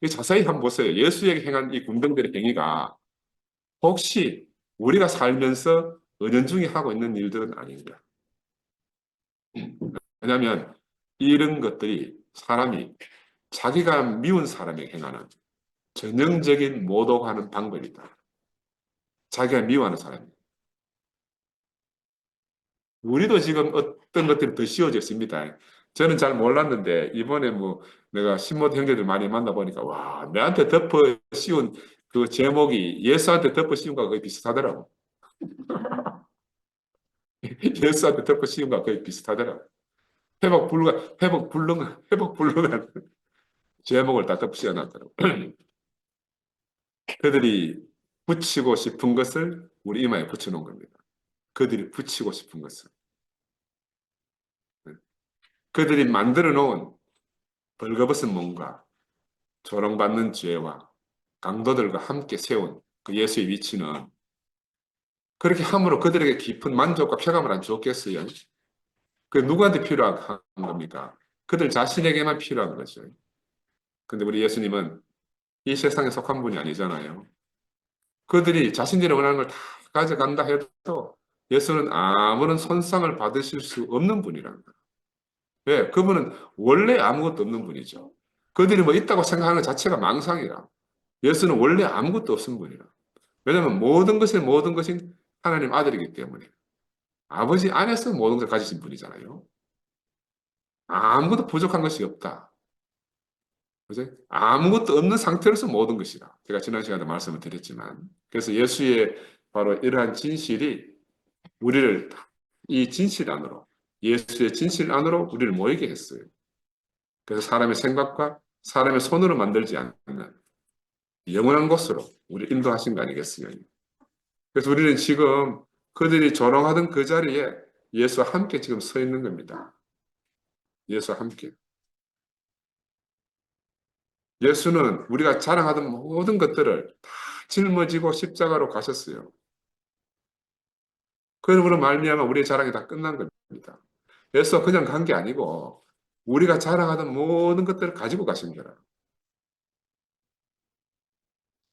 자세히 한번 보세요. 예수에게 행한 이 군병들의 행위가 혹시 우리가 살면서 은연중에 하고 있는 일들은 아닌가. 왜냐하면 이런 것들이 사람이 자기가 미운 사람에게 행하는 전형적인 모독하는 방법이다. 자기가 미워하는 사람이. 우리도 지금 어떤 것들이 더 씌워졌습니다. 저는 잘 몰랐는데 이번에 뭐 내가 신모도 형제들 많이 만나보니까 와 내한테 덮어 씌운 그 제목이 예수한테 덮어 씌운 거와 거의 비슷하더라고. 예수한테 덮어 씌운 거와 거의 비슷하더라고. 회복 불능한 제목을 다 덮어 씌워놨더라고. 그들이 붙이고 싶은 것을 우리 이마에 붙여놓은 겁니다. 그들이 붙이고 싶은 것을. 그들이 만들어 놓은 벌거벗은 몸과 조롱받는 죄와 강도들과 함께 세운 그 예수의 위치는 그렇게 함으로 그들에게 깊은 만족과 쾌감을 안 주었겠어요? 그 누구한테 필요한 겁니까? 그들 자신에게만 필요한 거죠. 근데 우리 예수님은 이 세상에 속한 분이 아니잖아요. 그들이 자신들이 원하는 걸 다 가져간다 해도 예수는 아무런 손상을 받으실 수 없는 분이라는 거예요. 왜? 그분은 원래 아무것도 없는 분이죠. 그들이 뭐 있다고 생각하는 것 자체가 망상이라. 예수는 원래 아무것도 없은 분이라. 왜냐하면 모든 것이 하나님 아들이기 때문에. 아버지 안에서 모든 걸 가지신 분이잖아요. 아무것도 부족한 것이 없다. 그죠? 아무것도 없는 상태로서 모든 것이다. 제가 지난 시간에 말씀을 드렸지만. 그래서 예수의 바로 이러한 진실이 우리를 이 진실 안으로, 예수의 진실 안으로 우리를 모이게 했어요. 그래서 사람의 생각과 사람의 손으로 만들지 않는 영원한 곳으로 우리 인도하신 거 아니겠습니까? 그래서 우리는 지금 그들이 조롱하던 그 자리에 예수와 함께 지금 서 있는 겁니다. 예수와 함께. 예수는 우리가 자랑하던 모든 것들을 다 짊어지고 십자가로 가셨어요. 그러므로 말미암아 우리의 자랑이 다 끝난 겁니다. 예수가 그냥 간 게 아니고 우리가 자랑하던 모든 것들을 가지고 가신 거라.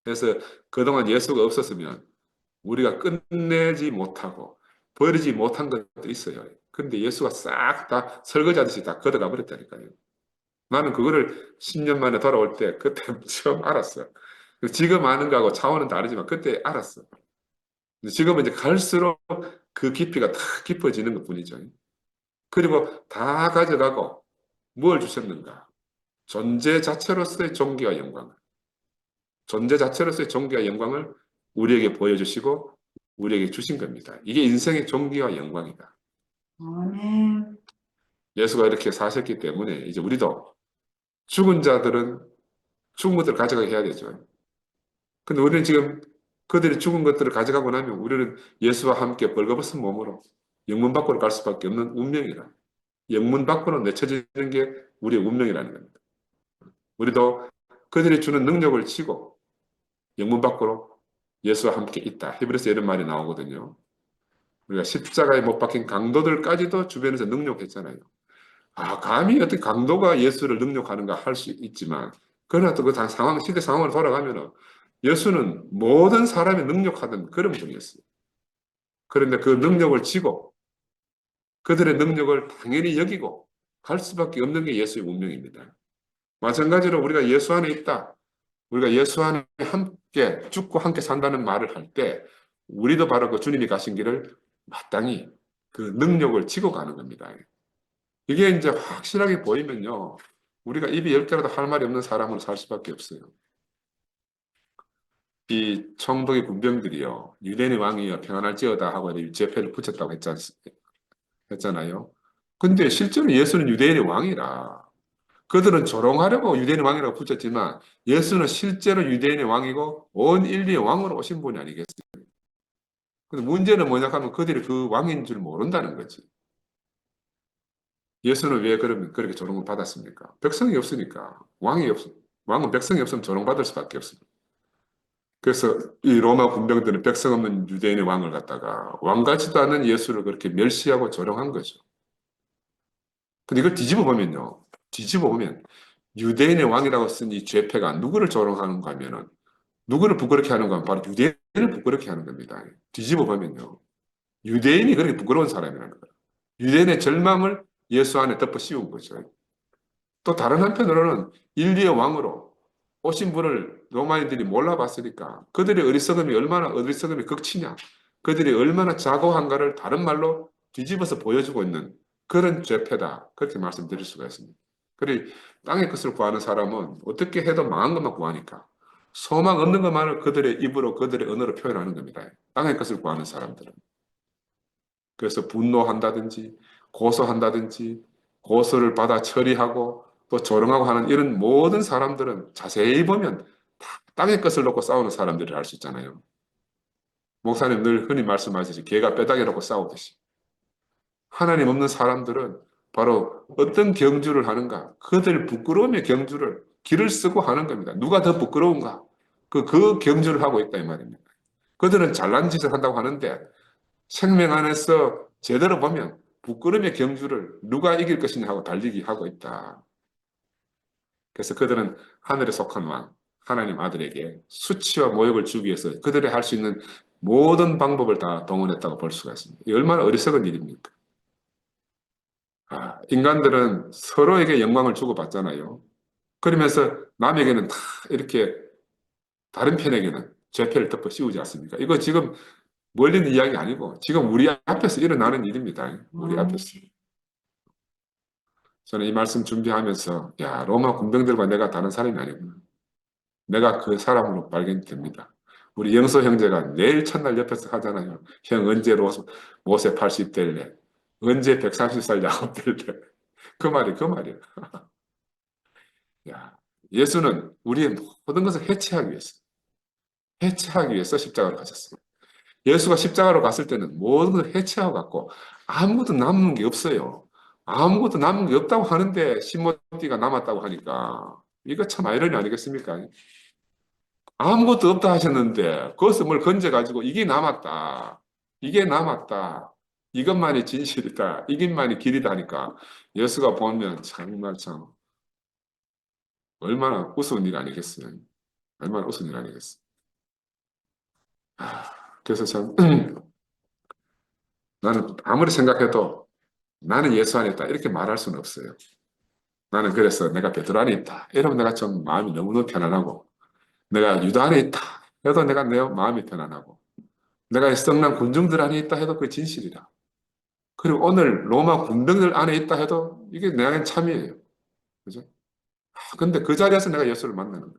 그래서 그동안 예수가 없었으면 우리가 끝내지 못하고 버리지 못한 것도 있어요. 근데 예수가 싹 다 설거지하듯이 다 걷어가 버렸다니까요. 나는 그거를 10년 만에 돌아올 때 그때 처음 알았어요. 지금 아는 거하고 차원은 다르지만 그때 알았어. 지금은 이제 갈수록 그 깊이가 다 깊어지는 것 뿐이죠. 그리고 다 가져가고 뭘 주셨는가? 존재 자체로서의 존귀와 영광. 존재 자체로서의 존귀와 영광을 우리에게 보여주시고 우리에게 주신 겁니다. 이게 인생의 존귀와 영광이다. 아멘. 예수가 이렇게 사셨기 때문에 이제 우리도 죽은 자들은 죽은 것들을 가져가게 해야 되죠. 근데 우리는 지금 그들이 죽은 것들을 가져가고 나면 우리는 예수와 함께 벌거벗은 몸으로 영문 밖으로 갈 수밖에 없는 운명이라. 영문 밖으로 내쳐지는 게 우리의 운명이라는 겁니다. 우리도 그들이 주는 능력을 치고 영문 밖으로 예수와 함께 있다. 히브리서 이런 말이 나오거든요. 우리가 십자가에 못 박힌 강도들까지도 주변에서 능욕했잖아요. 아, 감히 어떻게 강도가 예수를 능욕하는가 할 수 있지만, 그러나 또 그 상황, 시대 상황으로 돌아가면은 예수는 모든 사람이 능력하던 그런 분이었어요. 그런데 그 능력을 지고 그들의 능력을 당연히 여기고 갈 수밖에 없는 게 예수의 운명입니다. 마찬가지로 우리가 예수 안에 있다. 우리가 예수 안에 함께 죽고 함께 산다는 말을 할 때 우리도 바로 그 주님이 가신 길을 마땅히 그 능력을 지고 가는 겁니다. 이게 이제 확실하게 보이면요. 우리가 입이 열 개라도 할 말이 없는 사람으로 살 수밖에 없어요. 이 청동의 군병들이요. 유대인의 왕이여 평안할지어다 하고 제패를 붙였다고 했잖아요. 근데 실제로 예수는 유대인의 왕이라 그들은 조롱하려고 유대인의 왕이라고 붙였지만 예수는 실제로 유대인의 왕이고 온 인류의 왕으로 오신 분이 아니겠어요. 근데 문제는 뭐냐 하면 그들이 그 왕인 줄 모른다는 거지. 예수는 왜 그러면 그렇게 조롱을 받았습니까? 백성이 없으니까. 왕은 백성이 없으면 조롱받을 수밖에 없습니다. 그래서 이 로마 군병들은 백성 없는 유대인의 왕을 갖다가 왕 같지도 않은 예수를 그렇게 멸시하고 조롱한 거죠. 근데 이걸 뒤집어 보면요. 뒤집어 보면 유대인의 왕이라고 쓴 이 죄패가 누구를 조롱하는가 하면은 누구를 부끄럽게 하는가 하면 바로 유대인을 부끄럽게 하는 겁니다. 뒤집어 보면요. 유대인이 그렇게 부끄러운 사람이라는 거예요. 유대인의 절망을 예수 안에 덮어 씌운 거죠. 또 다른 한편으로는 인류의 왕으로 오신 분을 로마인들이 몰라봤으니까 그들의 어리석음이 얼마나 어리석음이 극치냐, 그들이 얼마나 자고한가를 다른 말로 뒤집어서 보여주고 있는 그런 죄패다. 그렇게 말씀드릴 수가 있습니다. 그리고 땅의 것을 구하는 사람은 어떻게 해도 망한 것만 구하니까 소망 없는 것만을 그들의 입으로 그들의 언어로 표현하는 겁니다. 땅의 것을 구하는 사람들은. 그래서 분노한다든지 고소한다든지 고소를 받아 처리하고 또 조롱하고 하는 이런 모든 사람들은 자세히 보면 다 땅의 것을 놓고 싸우는 사람들을 알 수 있잖아요. 목사님 늘 흔히 말씀하시지 개가 뼈다귀 놓고 싸우듯이 하나님 없는 사람들은 바로 어떤 경주를 하는가 그들 부끄러움의 경주를 길을 쓰고 하는 겁니다. 누가 더 부끄러운가 그 경주를 하고 있다 이 말입니다. 그들은 잘난 짓을 한다고 하는데 생명 안에서 제대로 보면 부끄러움의 경주를 누가 이길 것이냐 하고 달리기 하고 있다. 그래서 그들은 하늘에 속한 왕, 하나님 아들에게 수치와 모욕을 주기 위해서 그들이 할 수 있는 모든 방법을 다 동원했다고 볼 수가 있습니다. 이 얼마나 어리석은 일입니까? 아, 인간들은 서로에게 영광을 주고받잖아요. 그러면서 남에게는 다 이렇게 다른 편에게는 죄패를 덮어 씌우지 않습니까? 이거 지금 멀리 있는 이야기 아니고 지금 우리 앞에서 일어나는 일입니다. 우리 아멘. 앞에서. 저는 이 말씀 준비하면서 야 로마 군병들과 내가 다른 사람이 아니구나. 내가 그 사람으로 발견됩니다. 우리 영서 형제가 내일 첫날 옆에서 하잖아요. 형 언제 모세 80 될래? 언제 130살 야곱 될래? 그 말이야. 야, 예수는 우리의 모든 것을 해체하기 위해서 십자가로 가셨습니다. 예수가 십자가로 갔을 때는 모든 걸 해체하고 갔고 아무것도 남는 게 없어요. 아무것도 남은 게 없다고 하는데 시몬티가 남았다고 하니까 이거 참 아이러니 아니겠습니까? 아무것도 없다 하셨는데 그것을 뭘 건져가지고 이게 남았다. 이게 남았다. 이것만이 진실이다. 이것만이 길이다 하니까 예수가 보면 정말 참 얼마나 우스운 일 아니겠어요. 얼마나 우스운 일 아니겠어요. 아, 그래서 참 나는 아무리 생각해도 나는 예수 안에 있다. 이렇게 말할 수는 없어요. 나는 그래서 내가 베드로 안에 있다. 이러면 내가 좀 마음이 너무너무 편안하고 내가 유다 안에 있다. 해도 내가 내 마음이 편안하고 내가 성난 군중들 안에 있다 해도 그게 진실이라. 그리고 오늘 로마 군병들 안에 있다 해도 이게 내가 참이에요. 그죠? 근데 그 자리에서 내가 예수를 만나는 거예요.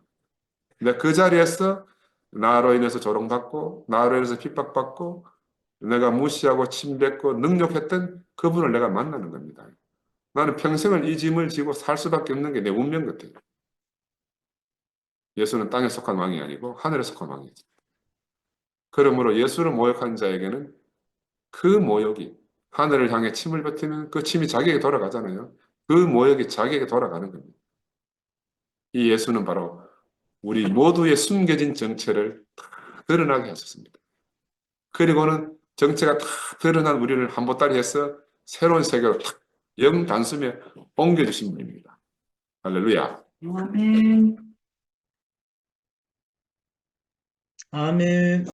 내가 그 자리에서 나로 인해서 조롱받고 나로 인해서 핍박받고 내가 무시하고 침뱉고 능욕했던 그분을 내가 만나는 겁니다. 나는 평생을 이 짐을 지고 살 수밖에 없는 게 내 운명 같아요. 예수는 땅에 속한 왕이 아니고 하늘에 속한 왕이죠. 그러므로 예수를 모욕한 자에게는 그 모욕이 하늘을 향해 침을 뱉으면 그 침이 자기에게 돌아가잖아요. 그 모욕이 자기에게 돌아가는 겁니다. 이 예수는 바로 우리 모두의 숨겨진 정체를 다 드러나게 하셨습니다. 그리고는 정체가 다 드러난 우리를 한보따리 해서 새로운 세계로 탁 영 단숨에 옮겨주신 분입니다. 할렐루야. 아멘. 아멘.